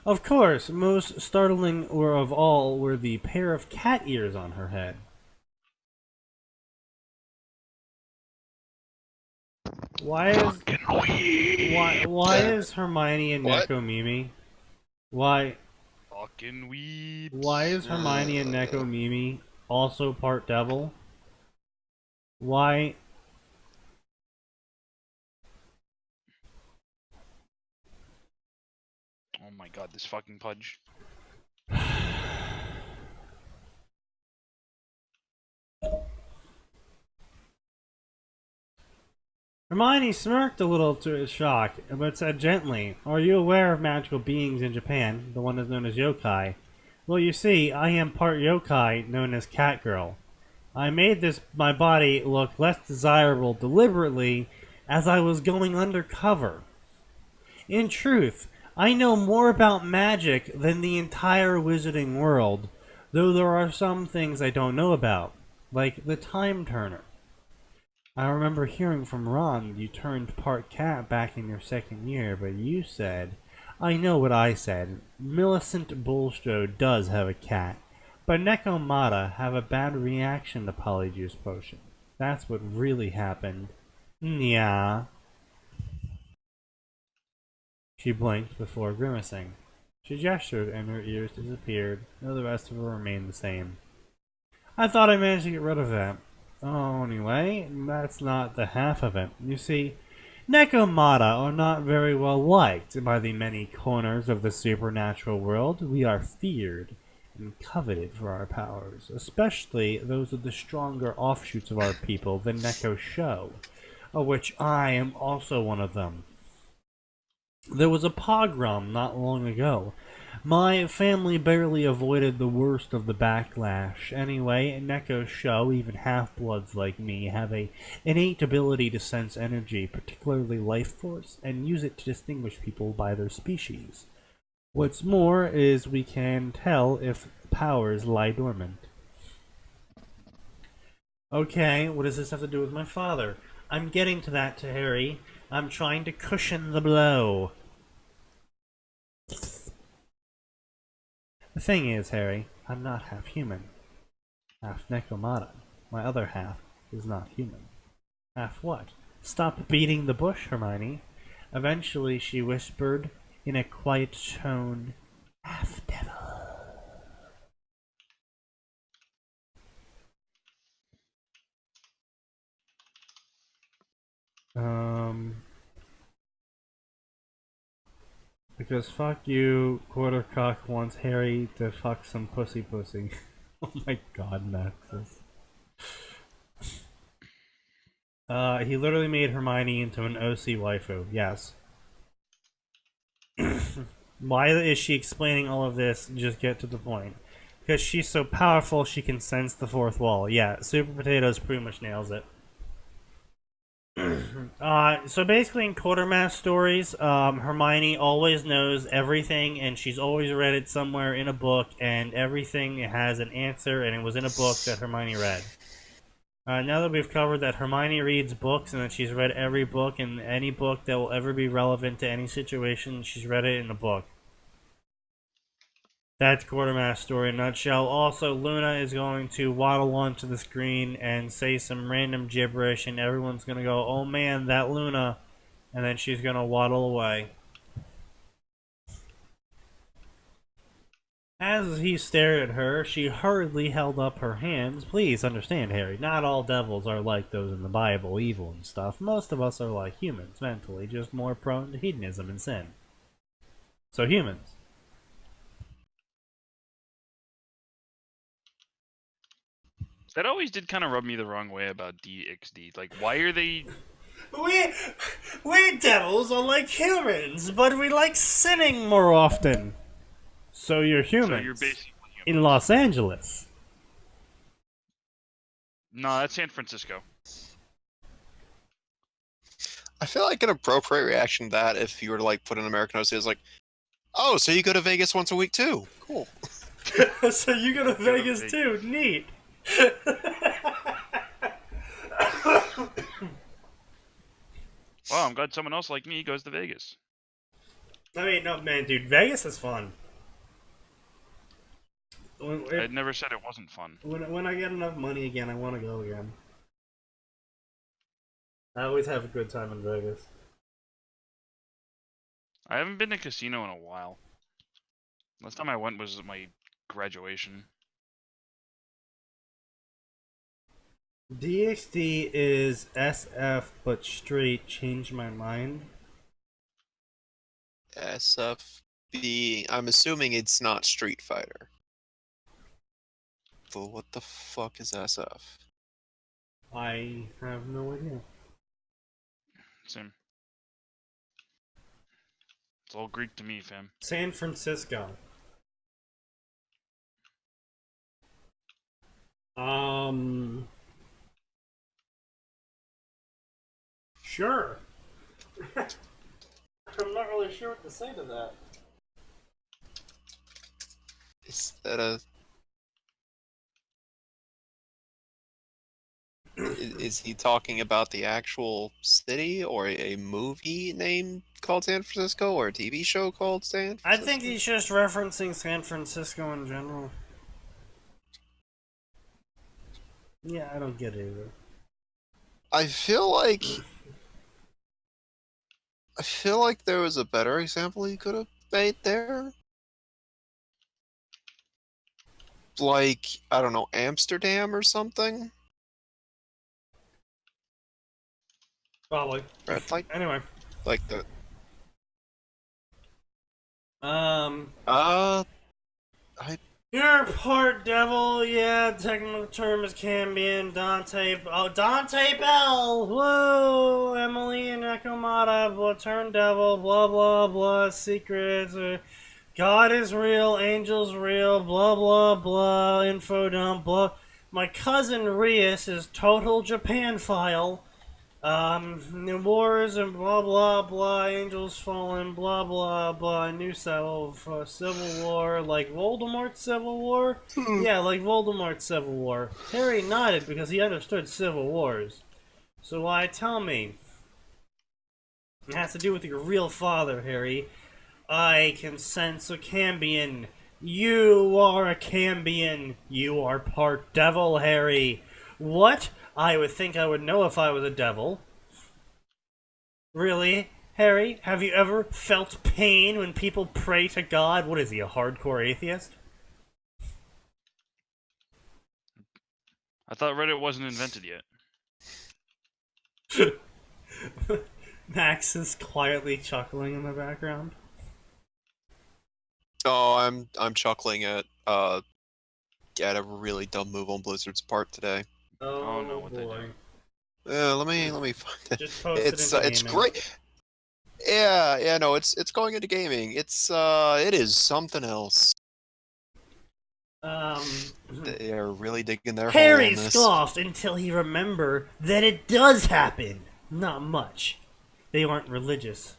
Of course, most startling or of all were the pair of cat ears on her head. Why is Hermione and What? Neko Mimi? Why Fucking weebs. Why is Hermione and Neko Mimi also part devil? Why? Oh my god, this fucking pudge. Hermione smirked a little to his shock, but said gently, "Are you aware of magical beings in Japan, the one is known as yokai? Well, you see, I am part yokai, known as Catgirl. I made my body look less desirable deliberately as I was going undercover. In truth, I know more about magic than the entire wizarding world, though there are some things I don't know about, like the Time Turner. I remember hearing from Ron that you turned part cat back in your second year, but you said, I know what I said. Millicent Bulstrow does have a cat, but Nekomata have a bad reaction to Polyjuice Potion. That's what really happened. Yeah. She blinked before grimacing. She gestured and her ears disappeared, though the rest of her remained the same. I thought I managed to get rid of that. Oh, anyway, that's not the half of it. You see, Nekomata are not very well liked by the many corners of the supernatural world. We are feared and coveted for our powers, especially those of the stronger offshoots of our people, the Neko Show, of which I am also one of them. There was a pogrom not long ago. My family barely avoided the worst of the backlash. Anyway, Neko show even half-bloods like me have a innate ability to sense energy, particularly life force, and use it to distinguish people by their species. What's more is we can tell if powers lie dormant. Okay, what does this have to do with my father? I'm getting to that, to Harry. I'm trying to cushion the blow. The thing is, Harry, I'm not half human. Half Nekomata. My other half is not human. Half what? Stop beating the bush, Hermione. Eventually she whispered in a quiet tone, half devil. Because fuck you, Quartercock wants Harry to fuck some pussy. Oh my god, Nexus. He literally made Hermione into an OC waifu. Yes. Why is she explaining all of this? Just get to the point. Because she's so powerful, she can sense the fourth wall. Yeah, Super Potatoes pretty much nails it. So basically in Quartermass stories, Hermione always knows everything, and she's always read it somewhere in a book, and everything has an answer, and it was in a book that Hermione read. Now that we've covered that Hermione reads books, and that she's read every book, and any book that will ever be relevant to any situation, she's read it in a book. That's Quartermass story in a nutshell. Also, Luna is going to waddle onto the screen and say some random gibberish, and everyone's going to go, oh man, that Luna, and then she's going to waddle away. As he stared at her, she hurriedly held up her hands. Please understand, Harry, not all devils are like those in the Bible, evil and stuff. Most of us are like humans, mentally, just more prone to hedonism and sin. So humans. That always did kind of rub me the wrong way about DXD. Like, why are they? We devils are like humans, but we like sinning more often. So you're humans. So you're basically humans. In Los Angeles. No, that's San Francisco. I feel like an appropriate reaction to that if you were to like put an American OC is like, oh, so you go to Vegas once a week too? Cool. So you go to Vegas too? Neat. Well, I'm glad someone else like me goes to Vegas. I mean, no, man, dude, Vegas is fun. I never said it wasn't fun. When I get enough money again, I want to go again. I always have a good time in Vegas. I haven't been to a casino in a while. Last time I went was at my graduation. DXD is SF, but straight. Changed my mind. SFB. I'm assuming it's not Street Fighter. But what the fuck is SF? I have no idea. Same. It's all Greek to me, fam. San Francisco. Sure. I'm not really sure what to say to that. Is that a... Is he talking about the actual city, or a movie name called San Francisco, or a TV show called San Francisco? I think he's just referencing San Francisco in general. Yeah, I don't get it either. I feel like there was a better example he could have made there. Like, I don't know, Amsterdam or something? Probably. Right, like, Anyway. like the... You're part devil, yeah, technical term is Cambion, Dante, oh, Dante Bell, whoa, Emily and Ekomata, turn devil, blah blah blah, secrets, God is real, angels real, blah blah blah, info dump, blah. My cousin Rias is total Japan file. New wars and blah blah blah, angels fallen, blah blah blah, new civil war, like Voldemort's Civil War? Yeah, like Voldemort's Civil War. Harry nodded because he understood civil wars. So why tell me? It has to do with your real father, Harry. I can sense a Cambion. You are a Cambion. You are part devil, Harry. What? I would think I would know if I was a devil. Really? Harry, have you ever felt pain when people pray to God? What is he, a hardcore atheist? I thought Reddit wasn't invented yet. Max is quietly chuckling in the background. Oh, I'm chuckling at a really dumb move on Blizzard's part today. Oh no, what they boy. do? Let me find it. Just post it into It's gaming. great. Yeah, no, it's going into gaming. It is something else. They are really digging their hole Harry on this. scoffed until he remembered that it does happen. Not much. They weren't religious.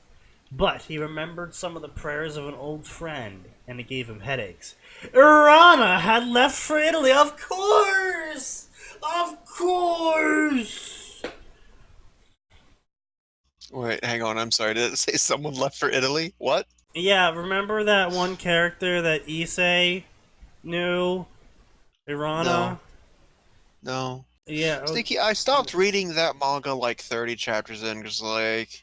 But he remembered some of the prayers of an old friend, and it gave him headaches. Urana had left for Italy, of course! Of course! Wait, hang on. I'm sorry. Did it say someone left for Italy? What? Yeah, remember that one character that Issei knew? Urana? No, no. Yeah, Sneaky, I stopped reading that manga like 30 chapters in, because like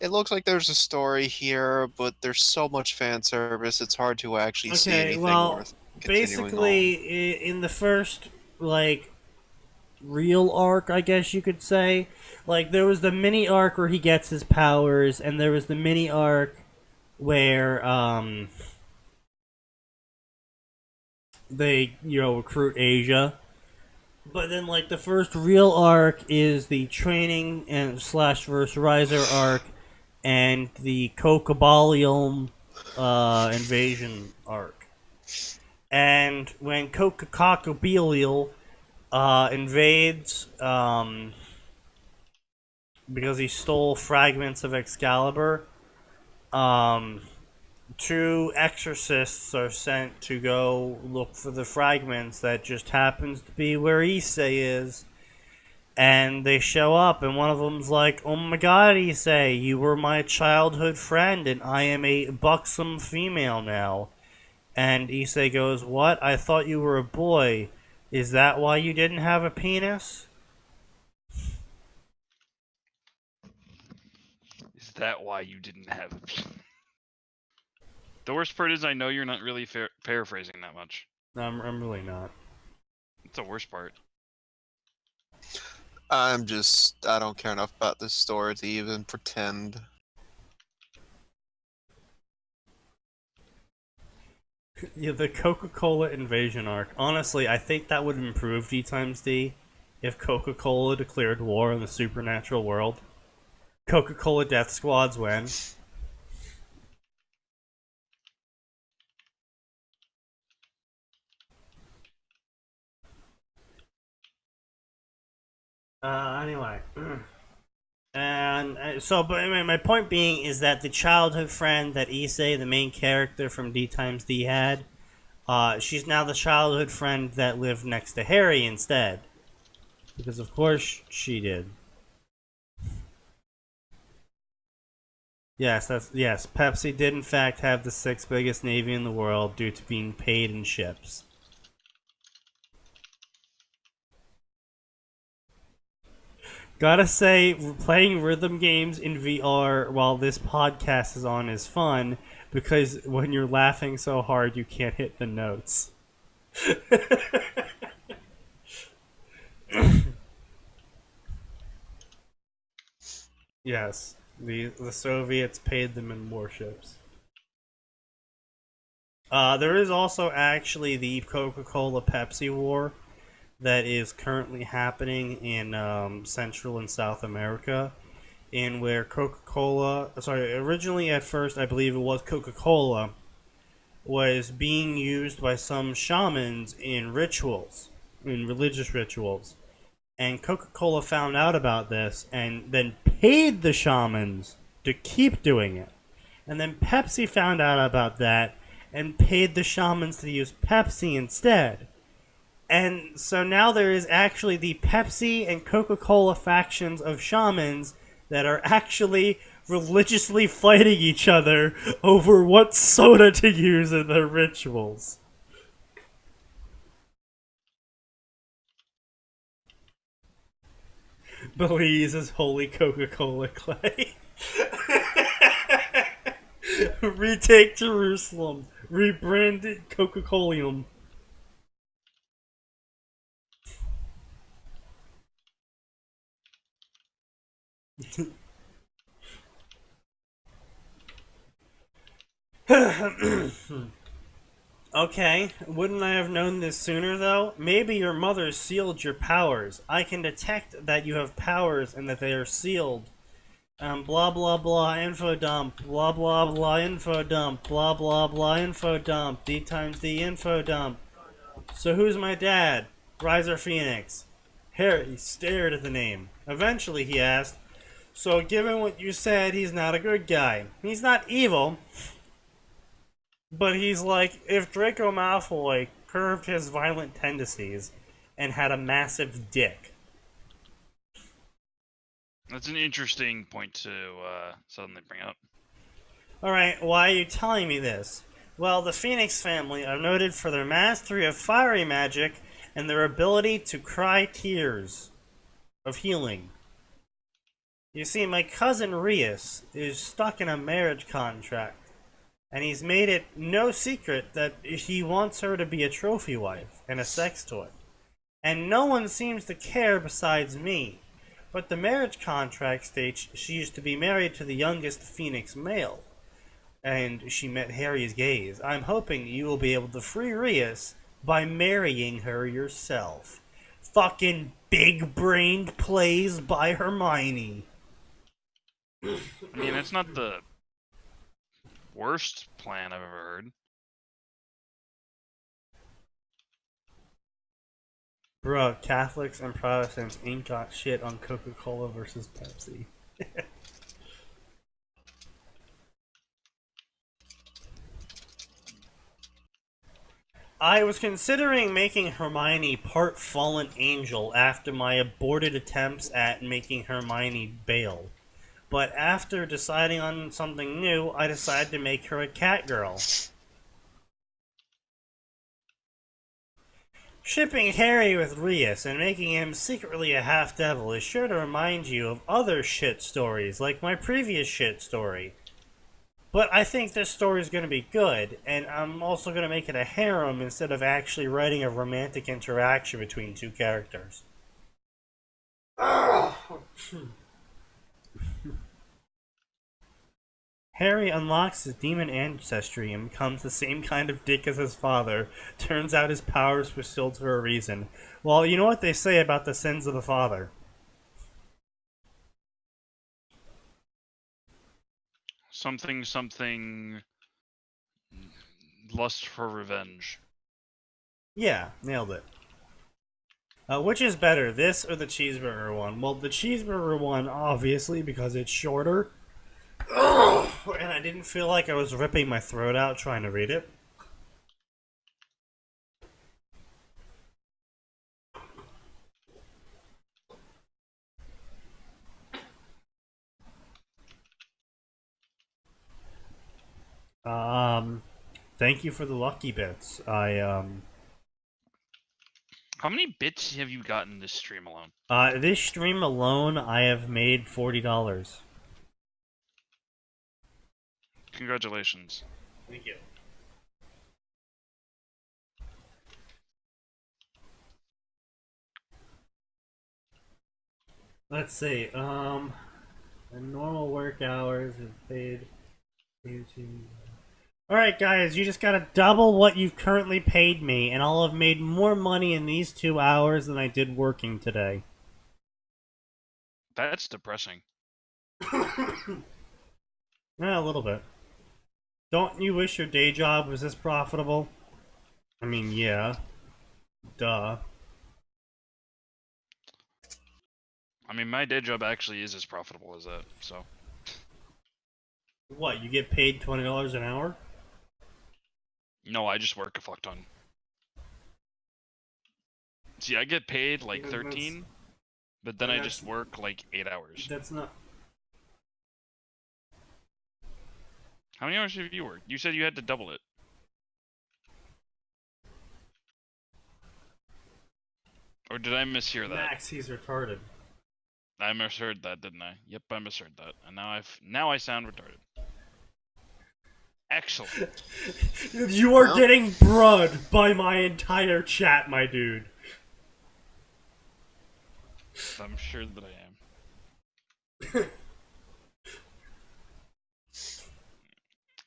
it looks like there's a story here, but there's so much fan service. It's hard to actually see okay, anything well, worth continuing basically, on. in the first, like, real arc, I guess you could say. Like, there was the mini arc where he gets his powers, and there was the mini arc where they recruit Asia. But then, like, the first real arc is the training and slash verse riser arc, and the Kokabalium invasion arc. And when Kokabalium invades, because he stole fragments of Excalibur, um, two exorcists are sent to go look for the fragments that just happens to be where Issei is. And they show up, and one of them's like, "Oh my god, Issei, you were my childhood friend, and I am a buxom female now." And Issei goes, "What? I thought you were a boy. Is that why you didn't have a penis?" Is that why you didn't have it? The worst part is I know you're not really paraphrasing that much. No, I'm really not. It's the worst part. I don't care enough about this story to even pretend. Yeah, the Coca-Cola invasion arc. Honestly, I think that would improve D times D if Coca-Cola declared war on the supernatural world. Coca-Cola Death Squads win. Anyway. And so, but anyway, my point being is that the childhood friend that Issei, the main character from D times D, had, she's now the childhood friend that lived next to Harry instead. Because of course she did. Yes, Pepsi did in fact have the sixth biggest navy in the world due to being paid in ships. Gotta say, playing rhythm games in VR while this podcast is on is fun because when you're laughing so hard you can't hit the notes. Yes, the Soviets paid them in warships. There is also actually the Coca-Cola Pepsi war that is currently happening in Central and South America, in where originally at first I believe it was Coca-Cola, was being used by some shamans in rituals, in religious rituals. And Coca-Cola found out about this and then paid the shamans to keep doing it. And then Pepsi found out about that and paid the shamans to use Pepsi instead. And so now there is actually the Pepsi and Coca-Cola factions of shamans that are actually religiously fighting each other over what soda to use in their rituals. Belize is holy Coca-Cola clay. Retake Jerusalem. Rebranded Coca-Colium. Okay, wouldn't I have known this sooner, though? Maybe your mother sealed your powers. I can detect that you have powers and that they are sealed. Blah blah blah info dump, blah blah blah info dump, blah blah blah info dump, D times D info dump. So who's my dad? Riser Phoenix. Harry stared at the name. Eventually he asked, so given what you said, he's not a good guy. He's not evil, but he's like if Draco Malfoy curbed his violent tendencies and had a massive dick. That's an interesting point to suddenly bring up. Alright, why are you telling me this? Well, the Phoenix family are noted for their mastery of fiery magic and their ability to cry tears of healing. You see, my cousin Rias is stuck in a marriage contract, and he's made it no secret that he wants her to be a trophy wife and a sex toy. And no one seems to care besides me. But the marriage contract states she is to be married to the youngest Phoenix male. And she met Harry's gaze. I'm hoping you will be able to free Rias by marrying her yourself. Fucking big-brained plays by Hermione. I mean, that's not the worst plan I've ever heard. Bro, Catholics and Protestants ain't got shit on Coca-Cola versus Pepsi. I was considering making Hermione part fallen angel after my aborted attempts at making Hermione Bale. But after deciding on something new, I decided to make her a cat girl. Shipping Harry with Rias and making him secretly a half-devil is sure to remind you of other shit stories, like my previous shit story. But I think this story is going to be good, and I'm also going to make it a harem instead of actually writing a romantic interaction between two characters. Harry unlocks his demon ancestry and becomes the same kind of dick as his father. Turns out his powers were sealed for a reason. Well, you know what they say about the sins of the father. Something. Lust for revenge. Yeah, nailed it. Which is better, this or the cheeseburger one? Well, the cheeseburger one, obviously, because it's shorter. And I didn't feel like I was ripping my throat out trying to read it. Thank you for the lucky bits. How many bits have you gotten this stream alone? This stream alone, I have made $40. Congratulations. Thank you. Let's see, the normal work hours have paid YouTube. Alright guys, you just gotta double what you've currently paid me, and I'll have made more money in these 2 hours than I did working today. That's depressing. Yeah, a little bit. Don't you wish your day job was this profitable? I mean, yeah. Duh. I mean, my day job actually is as profitable as that, so. What, you get paid $20 an hour? No, I just work a fuck ton. See, I get paid like 13, but then I just work like 8 hours. That's not... How many hours have you worked? You said you had to double it. Or did I mishear that? Max, he's retarded. I misheard that, didn't I? Yep, I misheard that. And now I sound retarded. Excellent. You are getting bruhed by my entire chat, my dude. I'm sure that I am.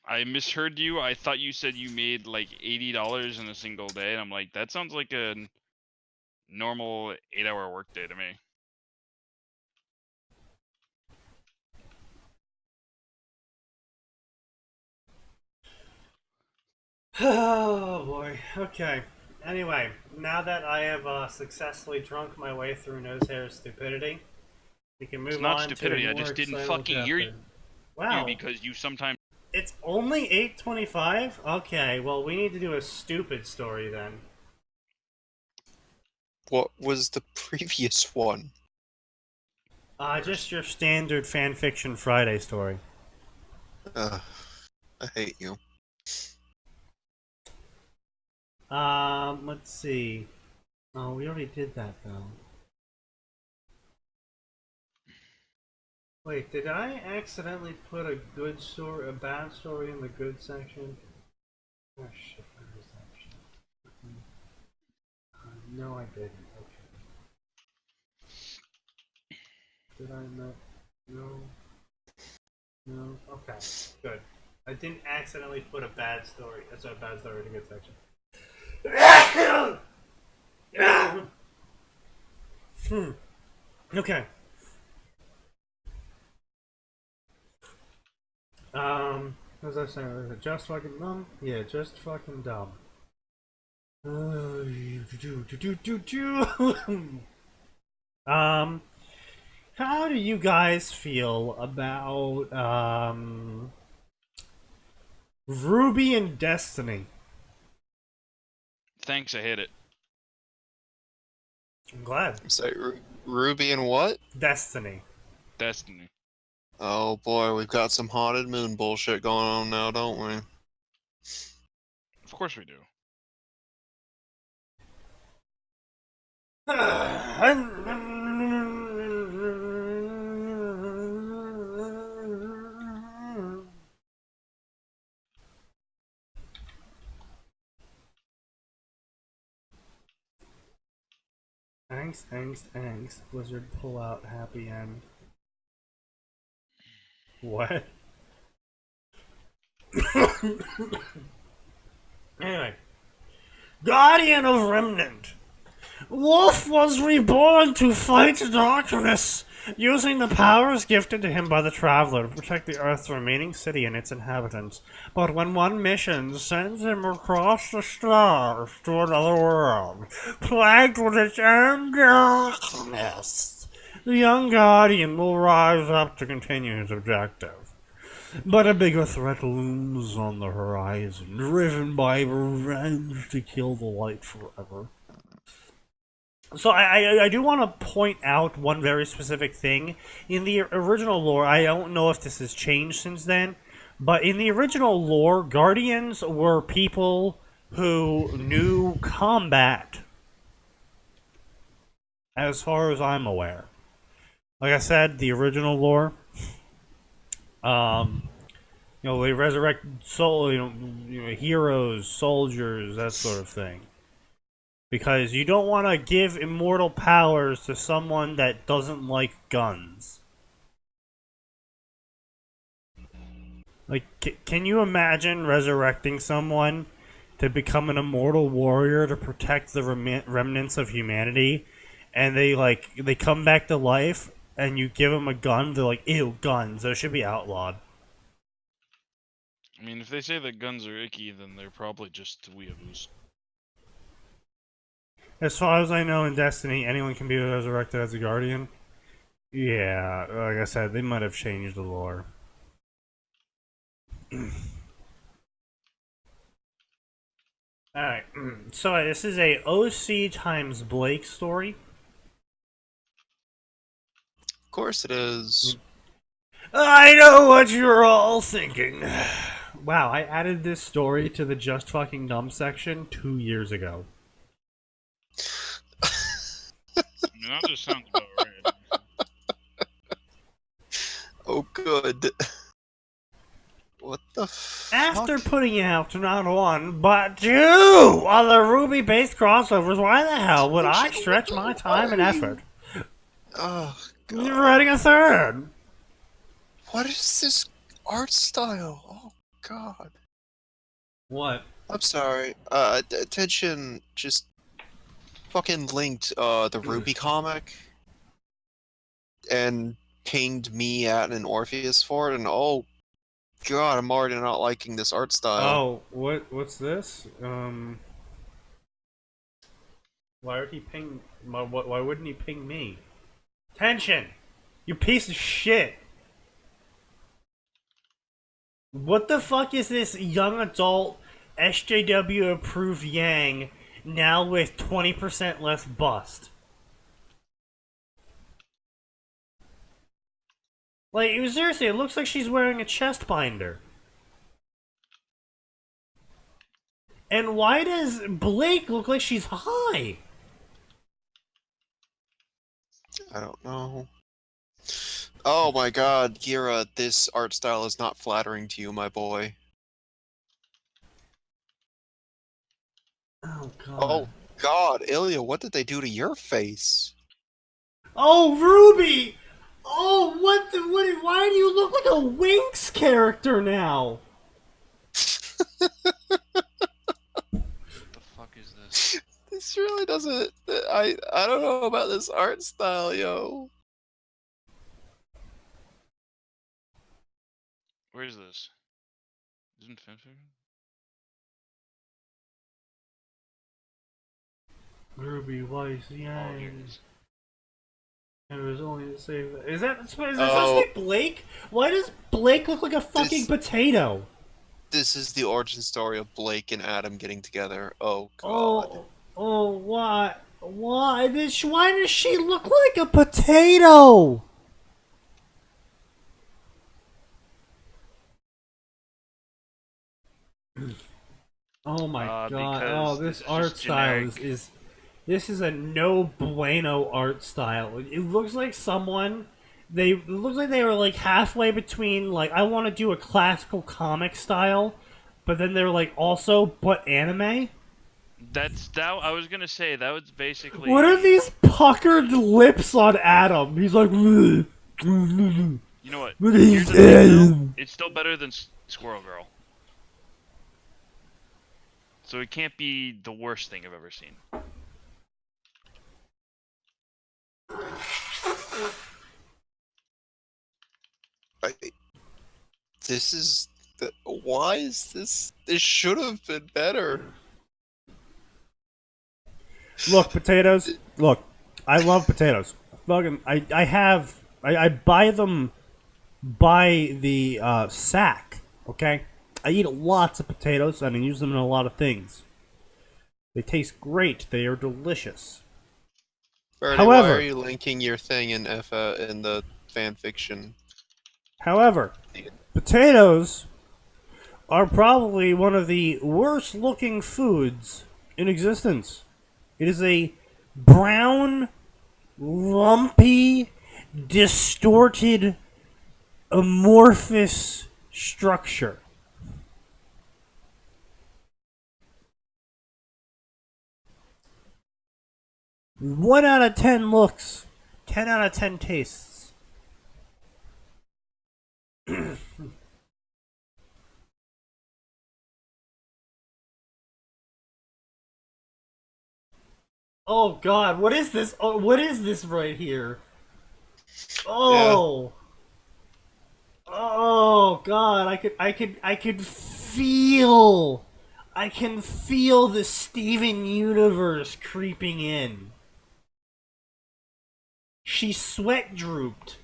I misheard you. I thought you said you made like $80 in a single day, and I'm like, that sounds like a normal 8-hour workday to me. Oh boy. Okay. Anyway, now that I have successfully drunk my way through Nosehair's stupidity, we can move It's not on stupidity. to a I more just didn't excitable fucking hear chapter. you Wow. because you sometimes. It's only 8:25? Okay, well we need to do a stupid story then. What was the previous one? Just your standard fanfiction Friday story. I hate you. Let's see. Oh, we already did that though. Wait, did I accidentally put a bad story in the good section? Oh shit, where is that shit? No, I didn't. Okay. Did I not? No. No. Okay. Good. I didn't accidentally put a bad story. That's a bad story in the good section. Okay. What was I saying? Was it just fucking dumb? Yeah, just fucking dumb. How do you guys feel about Ruby and Destiny? Thanks, I hit it. I'm glad. Say Ruby and what? Destiny. Destiny. Oh boy, we've got some haunted moon bullshit going on now, don't we? Of course we do. Angst. Blizzard pull out happy end. What? Anyway. Guardian of Remnant. Wolf was reborn to fight darkness, using the powers gifted to him by the Traveler to protect the Earth's remaining city and its inhabitants. But when one mission sends him across the stars to another world, plagued with its own darkness, the young Guardian will rise up to continue his objective. But a bigger threat looms on the horizon, driven by revenge to kill the light forever. So I do want to point out one very specific thing. In the original lore, I don't know if this has changed since then, but in the original lore, Guardians were people who knew combat, as far as I'm aware. Like I said, the original lore, they resurrect heroes, soldiers, that sort of thing. Because you don't want to give immortal powers to someone that doesn't like guns. Like, can you imagine resurrecting someone to become an immortal warrior to protect the remnants of humanity, and they come back to life, and you give them a gun, they're like, ew, guns, those should be outlawed. I mean, if they say that guns are icky, then they're probably just weeaboos. As far as I know, in Destiny, anyone can be resurrected as a Guardian. Yeah, like I said, they might have changed the lore. Alright, so this is a OC times Blake story. Of course it is. I know what you're all thinking. Wow, I added this story to the Just Fucking Dumb section 2 years ago. I mean, that just sounds about right. Oh, good. What the fuck? After putting out not one, but two other Ruby-based crossovers, why the hell would I stretch my time and effort? Oh, God. You're writing a third. What is this art style? Oh, god. What? I'm sorry. Attention just fucking linked the Ruby comic and pinged me at an Orpheus for it, and oh god, I'm already not liking this art style. Oh, what's this? Why would he ping? Why wouldn't he ping me? Tension! You piece of shit! What the fuck is this young adult SJW approved Yang now with 20% less bust? Like, seriously, it looks like she's wearing a chest binder. And why does Blake look like she's high? I don't know. Oh my god, Gira, this art style is not flattering to you, my boy. Oh god. Oh god, Ilya, what did they do to your face? Oh, Ruby! Oh, why do you look like a Winx character now? The fuck is this? This really doesn't... I don't know about this art style, yo. Where is this? Isn't Fanfiction? Ruby Weiss, Oh, here Yang. it is. And it was only to save. Is that supposed Oh. to be Blake? Why does Blake look like a fucking potato? This is the origin story of Blake and Adam getting together. Oh god. Why? Why does she look like a potato? Oh my god! because Oh, this this is art just style generic. is this is a no bueno art style. It looks like someone it looks like they were like halfway between like I want to do a classical comic style, but then they were like also but anime. That's that. I was gonna say that was basically. What are these puckered lips on Adam? He's like. You know what? What Here's is the thing, that? though. It's still better than Squirrel Girl. So it can't be the worst thing I've ever seen. This is... Why is this... This should have been better. Look, potatoes. Look, I love potatoes. Fucking, I buy them by the sack. Okay, I eat lots of potatoes and I use them in a lot of things. They taste great. They are delicious. Birdie, However- why are you linking your thing in in the fanfiction? However, potatoes are probably one of the worst looking foods in existence. It is a brown, lumpy, distorted, amorphous structure. One out of 10 looks, 10 out of 10 tastes. Oh god, what is this? Oh, what is this right here? Oh. Oh god, I can feel the Steven Universe creeping in. She sweat drooped.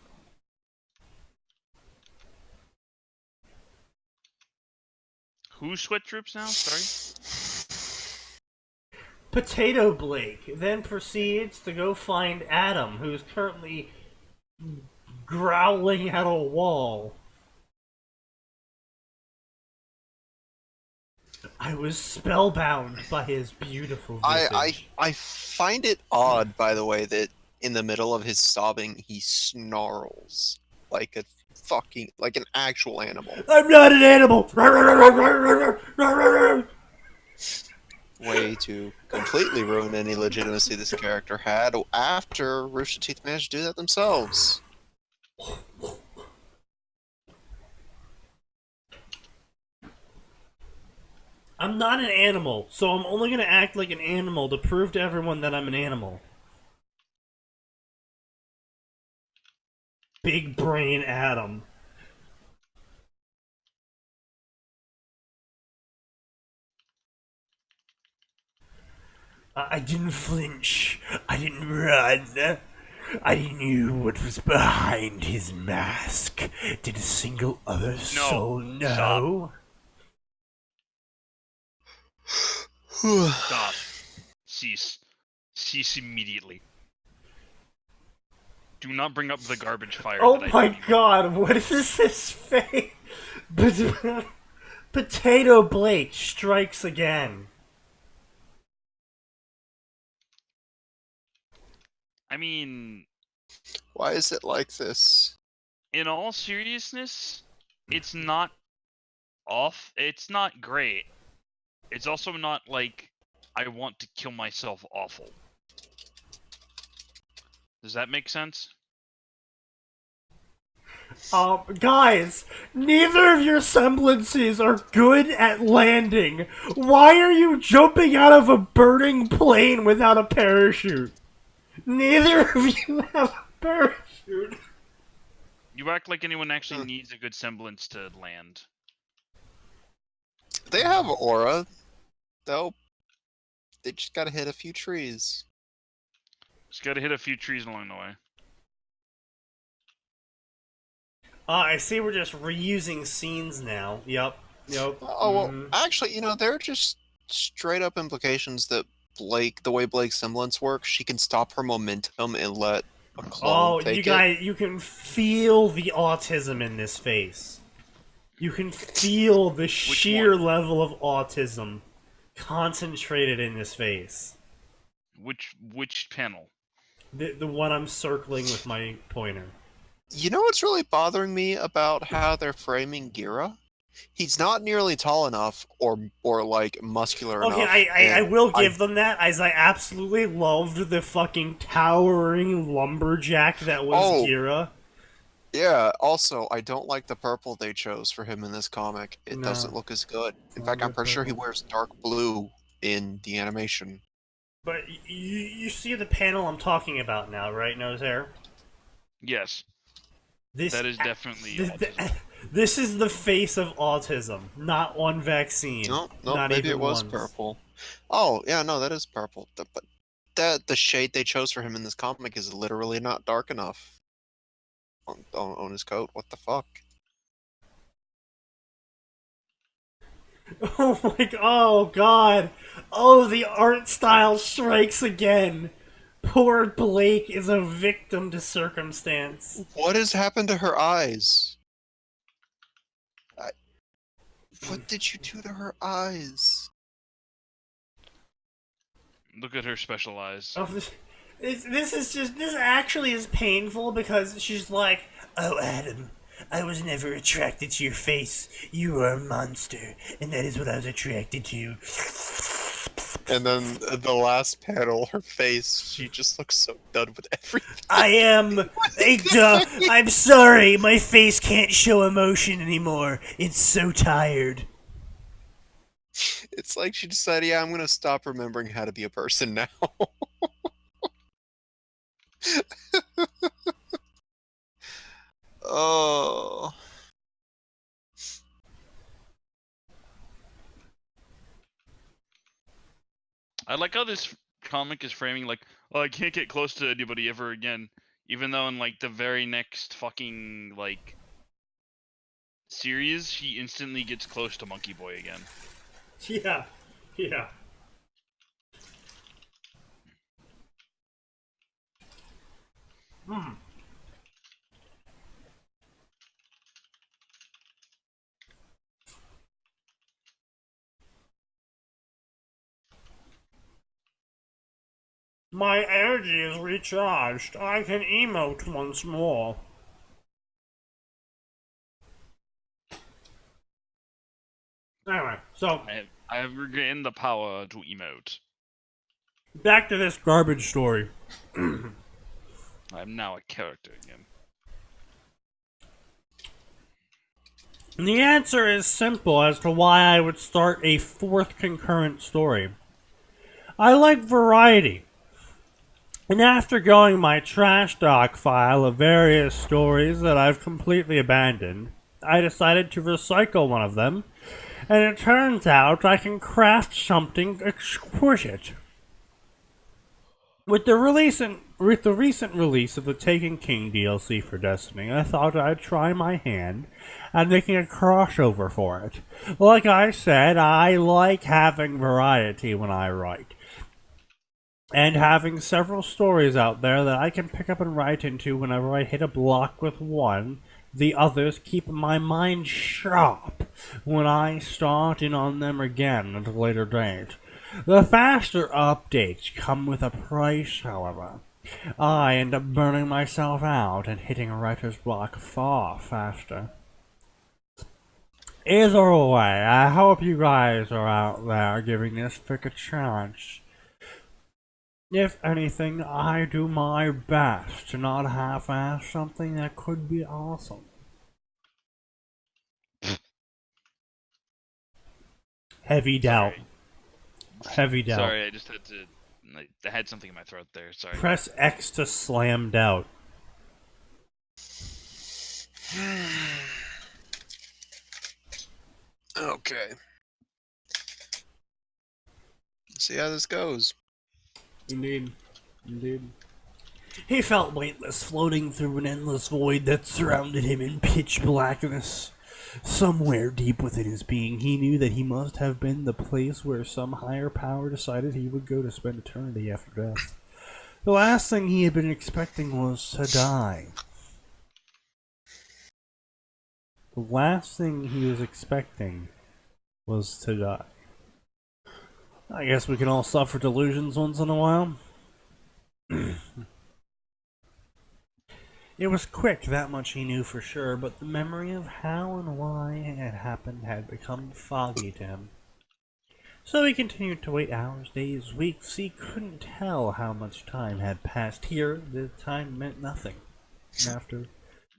Who sweat troops now? Sorry. Potato Blake then proceeds to go find Adam, who is currently growling at a wall. I was spellbound by his beautiful visage. I find it odd, by the way, that in the middle of his sobbing, he snarls like a fucking like an actual animal. I'm not an animal. Way to completely ruin any legitimacy this character had after Rooster Teeth managed to do that themselves. I'm not an animal, so I'm only gonna act like an animal to prove to everyone that I'm an animal. Big brain Adam. I didn't flinch. I didn't run. I knew what was behind his mask. Did a single other soul know? Stop. Cease. Cease immediately. Do not bring up the garbage fire. Oh that I my know you- god, what is this face? Potato Blake strikes again. I mean, Why is it like this? in all seriousness, it's not off. It's not great. It's also not like I want to kill myself awful. Does that make sense? Guys, neither of your semblances are good at landing. Why are you jumping out of a burning plane without a parachute? Neither of you have a parachute. You act like anyone actually needs a good semblance to land. They have aura, though. They just gotta hit a few trees. Just gotta hit a few trees along the way. I see we're just reusing scenes now. Yep. Oh, well, actually, they're just straight up implications that Blake, the way Blake's semblance works, she can stop her momentum and let a clone take you it. guys, you can feel the autism in this face. You can feel the sheer level of autism concentrated in this face. Which panel? The one I'm circling with my pointer. You know what's really bothering me about how they're framing Gira? He's not nearly tall enough or like muscular enough. Okay, I will give them that, as I absolutely loved the fucking towering lumberjack that was Gira. Yeah, also, I don't like the purple they chose for him in this comic. It No. doesn't look as good. In fact, I'm pretty sure he wears dark blue in the animation. But you see the panel I'm talking about now, right, Nosehair? Yes. This, that is definitely autism. This is the face of autism, not one vaccine. No, not maybe even it was once. purple. Oh, yeah, no, that is purple. But the shade they chose for him in this comic is literally not dark enough on his coat. What the fuck? Oh my oh god. Oh, the art style strikes again. Poor Blake is a victim to circumstance. What has happened to her eyes? What did you do to her eyes? Look at her special eyes. Oh, this actually is painful because she's like, "Oh, Adam, I was never attracted to your face. You are a monster, and that is what I was attracted to." And then the last panel, her face, she just looks so done with everything. I am I'm sorry, my face can't show emotion anymore. It's so tired. It's like she decided, yeah, I'm gonna stop remembering how to be a person now. Oh. I like how this comic is framing like, oh, I can't get close to anybody ever again. Even though in like the very next fucking like series, he instantly gets close to Monkey Boy again. Yeah. Yeah. My energy is recharged. I can emote once more. Anyway, so I have regained the power to emote. back to this garbage story. I'm now a character again. And the answer is simple as to why I would start a fourth concurrent story. I like variety. And after going my trash doc file of various stories that I've completely abandoned, I decided to recycle one of them, and it turns out I can craft something exquisite. With the recent release of the Taken King DLC for Destiny, I thought I'd try my hand at making a crossover for it. Like I said, I like having variety when I write, and having several stories out there that I can pick up and write into whenever I hit a block with one. The others keep my mind sharp when I start in on them again at a later date. The faster updates come with a price, however. I end up burning myself out and hitting a writer's block far faster. Either way, I hope you guys are out there giving this fic a chance. If anything, I do my best to not half-ass something that could be awesome. Heavy doubt. Sorry. Heavy doubt. Sorry, I just had to. I had something in my throat there. Sorry. Press X to slam doubt. Okay. Let's see how this goes. Indeed. He felt weightless, floating through an endless void that surrounded him in pitch blackness. Somewhere deep within his being, he knew that he must have been the place where some higher power decided he would go to spend eternity after death. The last thing he had been expecting was to die. The last thing he was expecting was to die. I guess we can all suffer delusions once in a while. It was quick, that much he knew for sure, but the memory of how and why it had happened had become foggy to him. So he continued to wait hours, days, weeks. He couldn't tell how much time had passed. Here, the time meant nothing. And after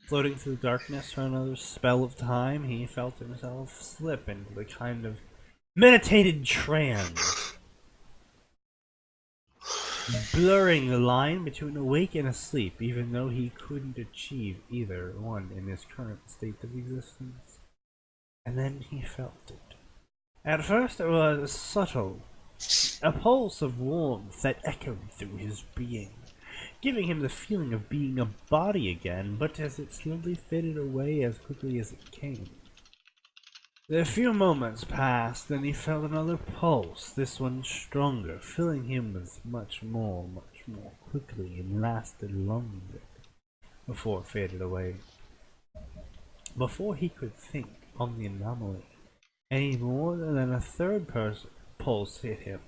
floating through darkness for another spell of time, he felt himself slip into the kind of meditated trance, blurring the line between awake and asleep, even though he couldn't achieve either one in his current state of existence. And then he felt it. At first it was subtle, a pulse of warmth that echoed through his being, giving him the feeling of being a body again, but as it slowly faded away as quickly as it came. A few moments passed, then he felt another pulse, this one stronger, filling him with much more quickly, and lasted longer before it faded away. Before he could think on the anomaly, any more than a third pulse hit him,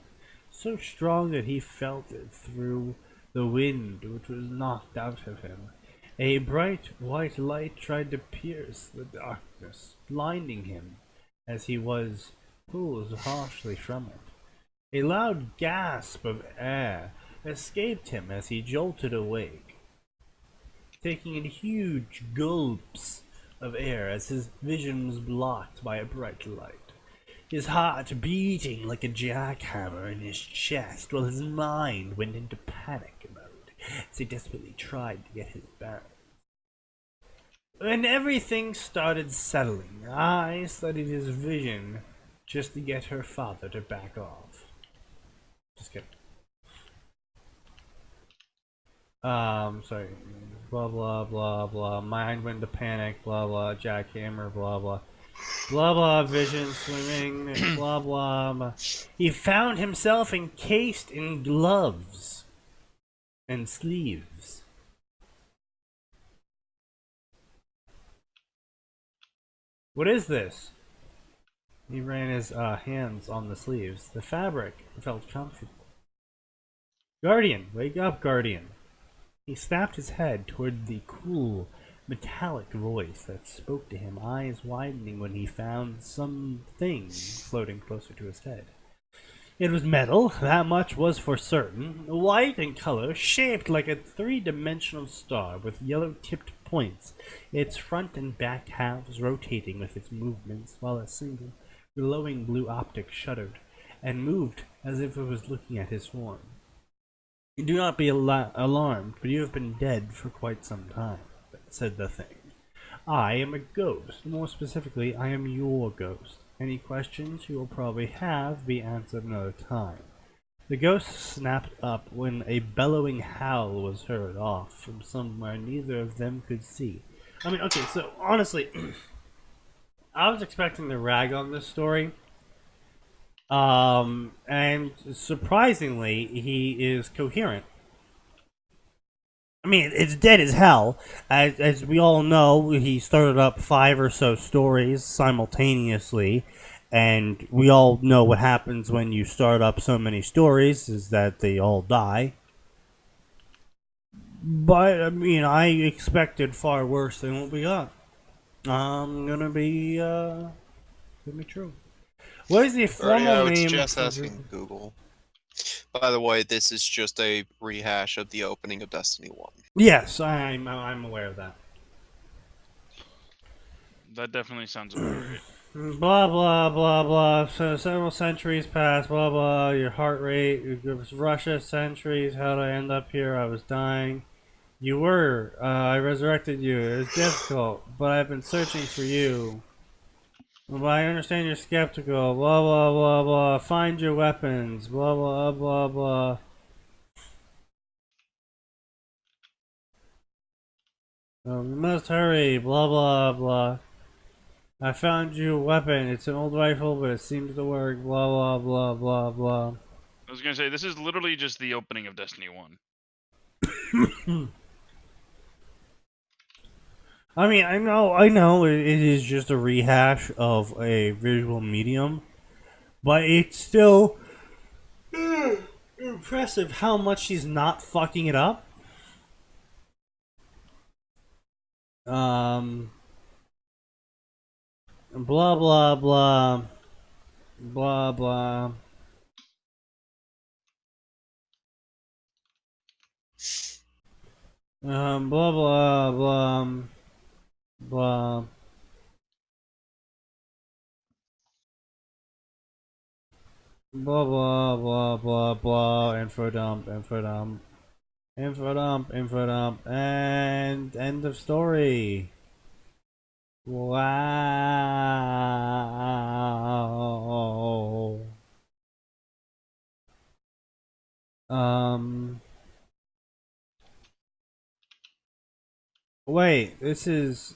so strong that he felt it through the wind which was knocked out of him. A bright white light tried to pierce the darkness, blinding him as he was pulled harshly from it. A loud gasp of air escaped him as he jolted awake, taking in huge gulps of air as his vision was blocked by a bright light, his heart beating like a jackhammer in his chest while his mind went into panic mode as he desperately tried to get his bearings. When everything started settling, I studied his vision just to get her father to back off. Just kidding. Sorry. Blah, blah, blah, blah. Mind went to panic, blah, blah. Jackhammer, blah, blah. Blah, blah. Vision swimming, blah, blah. He found himself encased in gloves and sleeves. What is this? He ran his hands on the sleeves. The fabric felt comfortable. Guardian, wake up, Guardian. He snapped his head toward the cool, metallic voice that spoke to him, eyes widening when he found something floating closer to his head. It was metal, that much was for certain, white in color, shaped like a three-dimensional star with yellow-tipped points, its front and back halves rotating with its movements, while a single glowing blue optic shuddered and moved as if it was looking at his form. "Do not be alarmed, but you have been dead for quite some time," said the thing. "I am a ghost. More specifically, I am your ghost. Any questions you will probably have be answered another time." The ghost snapped up when a bellowing howl was heard off from somewhere neither of them could see. I mean, okay, so honestly, I was expecting to rag on this story. And surprisingly, he is coherent. I mean, it's dead as hell. As we all know, he started up 5 or so stories simultaneously, and we all know what happens when you start up so many stories, is that they all die. But, I mean, I expected far worse than what we got. Gonna be true. What is the formal I would name? suggest asking Google. By the way, this is just a rehash of the opening of Destiny 1. Yes, I'm aware of that. That definitely sounds about right. Blah blah blah blah. So several centuries passed. Blah blah. Your heart rate. It was Russia. Centuries. How did I end up here? I was dying. You were. I resurrected you. It was difficult, but I've been searching for you. But I understand you're skeptical. Blah blah blah blah. Find your weapons. Blah blah blah blah. You must hurry. Blah blah blah. I found you a weapon. It's an old rifle, but it seems to work. Blah blah blah blah blah. I was gonna say, this is literally just the opening of Destiny 1. I mean, I know, it is just a rehash of a visual medium, but it's still impressive how much he's not fucking it up. Blah blah blah, blah blah. Blah blah blah, blah. Blah blah blah blah blah. Info dump, info dump, info dump, info dump, and end of story. Wow. Wait, this is.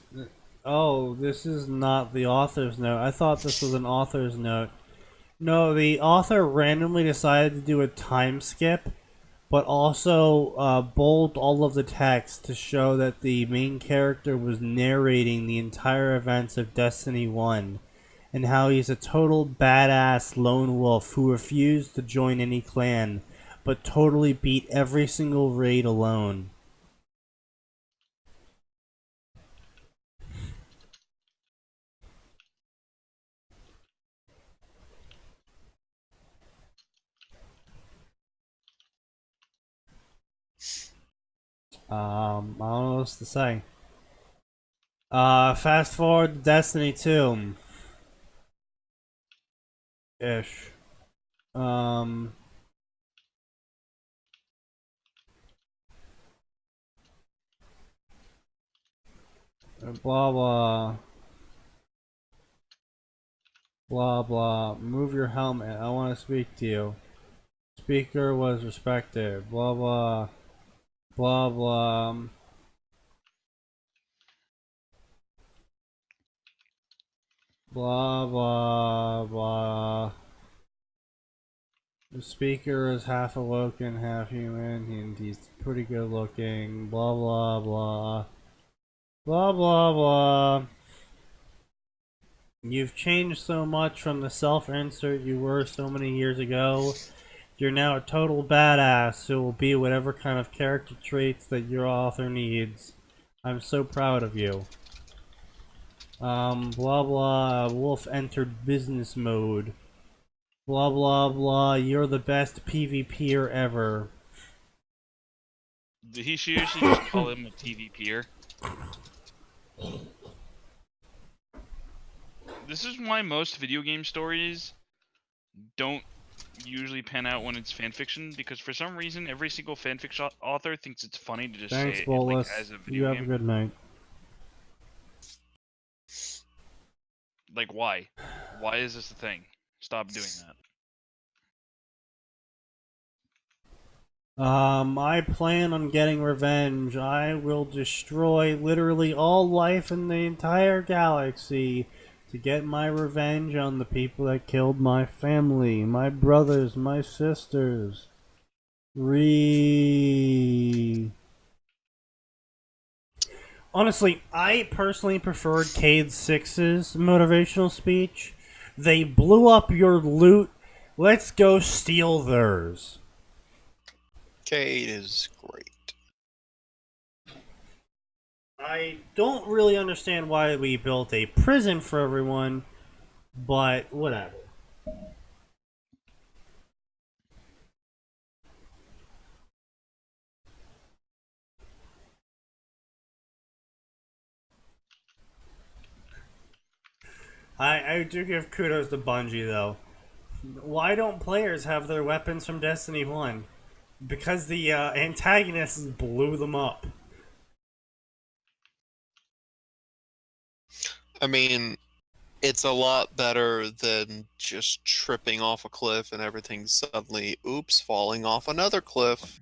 Oh, this is not the author's note. I thought this was an author's note. No, the author randomly decided to do a time skip, but also bold all of the text to show that the main character was narrating the entire events of Destiny 1, and how he's a total badass lone wolf who refused to join any clan, but totally beat every single raid alone. I don't know what else to say. Fast forward to Destiny 2. Ish. Blah blah. Blah blah. Move your helmet. I want to speak to you. Speaker was respected. Blah blah. Blah blah. Blah blah blah. The speaker is half awoken, half human, and he's pretty good looking. Blah blah blah. Blah blah blah. You've changed so much from the self-insert you were so many years ago. You're now a total badass who will be whatever kind of character traits that your author needs. I'm so proud of you. Blah blah, Wolf entered business mode. Blah blah blah, you're the best PvPer ever. Did he seriously just call him a PvPer? This is why most video game stories don't usually pan out when it's fanfiction, because for some reason every single fanfiction author thinks it's funny to just Thanks, say it like Bolus. as a You video have game. a good night. Like, why? Why is this a thing? Stop doing that. I plan on getting revenge. I will destroy literally all life in the entire galaxy to get my revenge on the people that killed my family, my brothers, my sisters. Honestly, I personally preferred Cade Six's motivational speech. They blew up your loot. Let's go steal theirs. Cade is great. I don't really understand why we built a prison for everyone, but whatever. I do give kudos to Bungie, though. Why don't players have their weapons from Destiny 1? Because the antagonists blew them up. I mean, it's a lot better than just tripping off a cliff and everything suddenly, oops, falling off another cliff.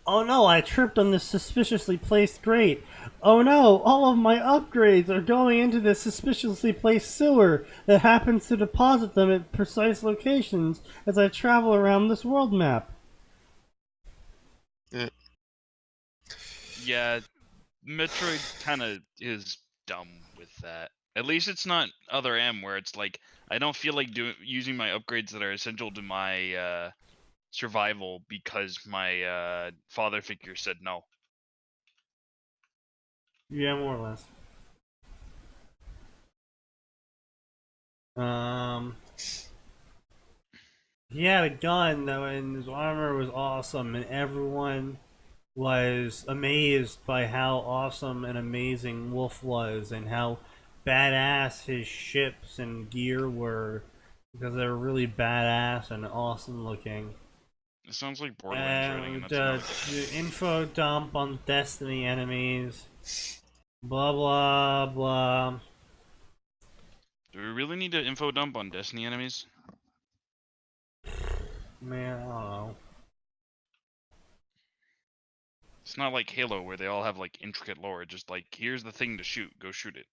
Oh no, I tripped on this suspiciously placed grate. Oh no, all of my upgrades are going into this suspiciously placed sewer that happens to deposit them at precise locations as I travel around this world map. Yeah. Yeah, Metroid kind of is dumb with that. At least it's not Other M, where it's like I don't feel like using my upgrades that are essential to my survival because my father figure said no. Yeah, more or less. He had a gun though, and his armor was awesome, and everyone was amazed by how awesome and amazing Wolf was, and how badass his ships and gear were, because they were really badass and awesome looking. It sounds like Borderlands writing, and And that's not a good the info dump on Destiny enemies. Blah blah blah. Do we really need to info dump on Destiny enemies? Man, I don't know. It's not like Halo where they all have like intricate lore. Just like, here's the thing to shoot, go shoot it.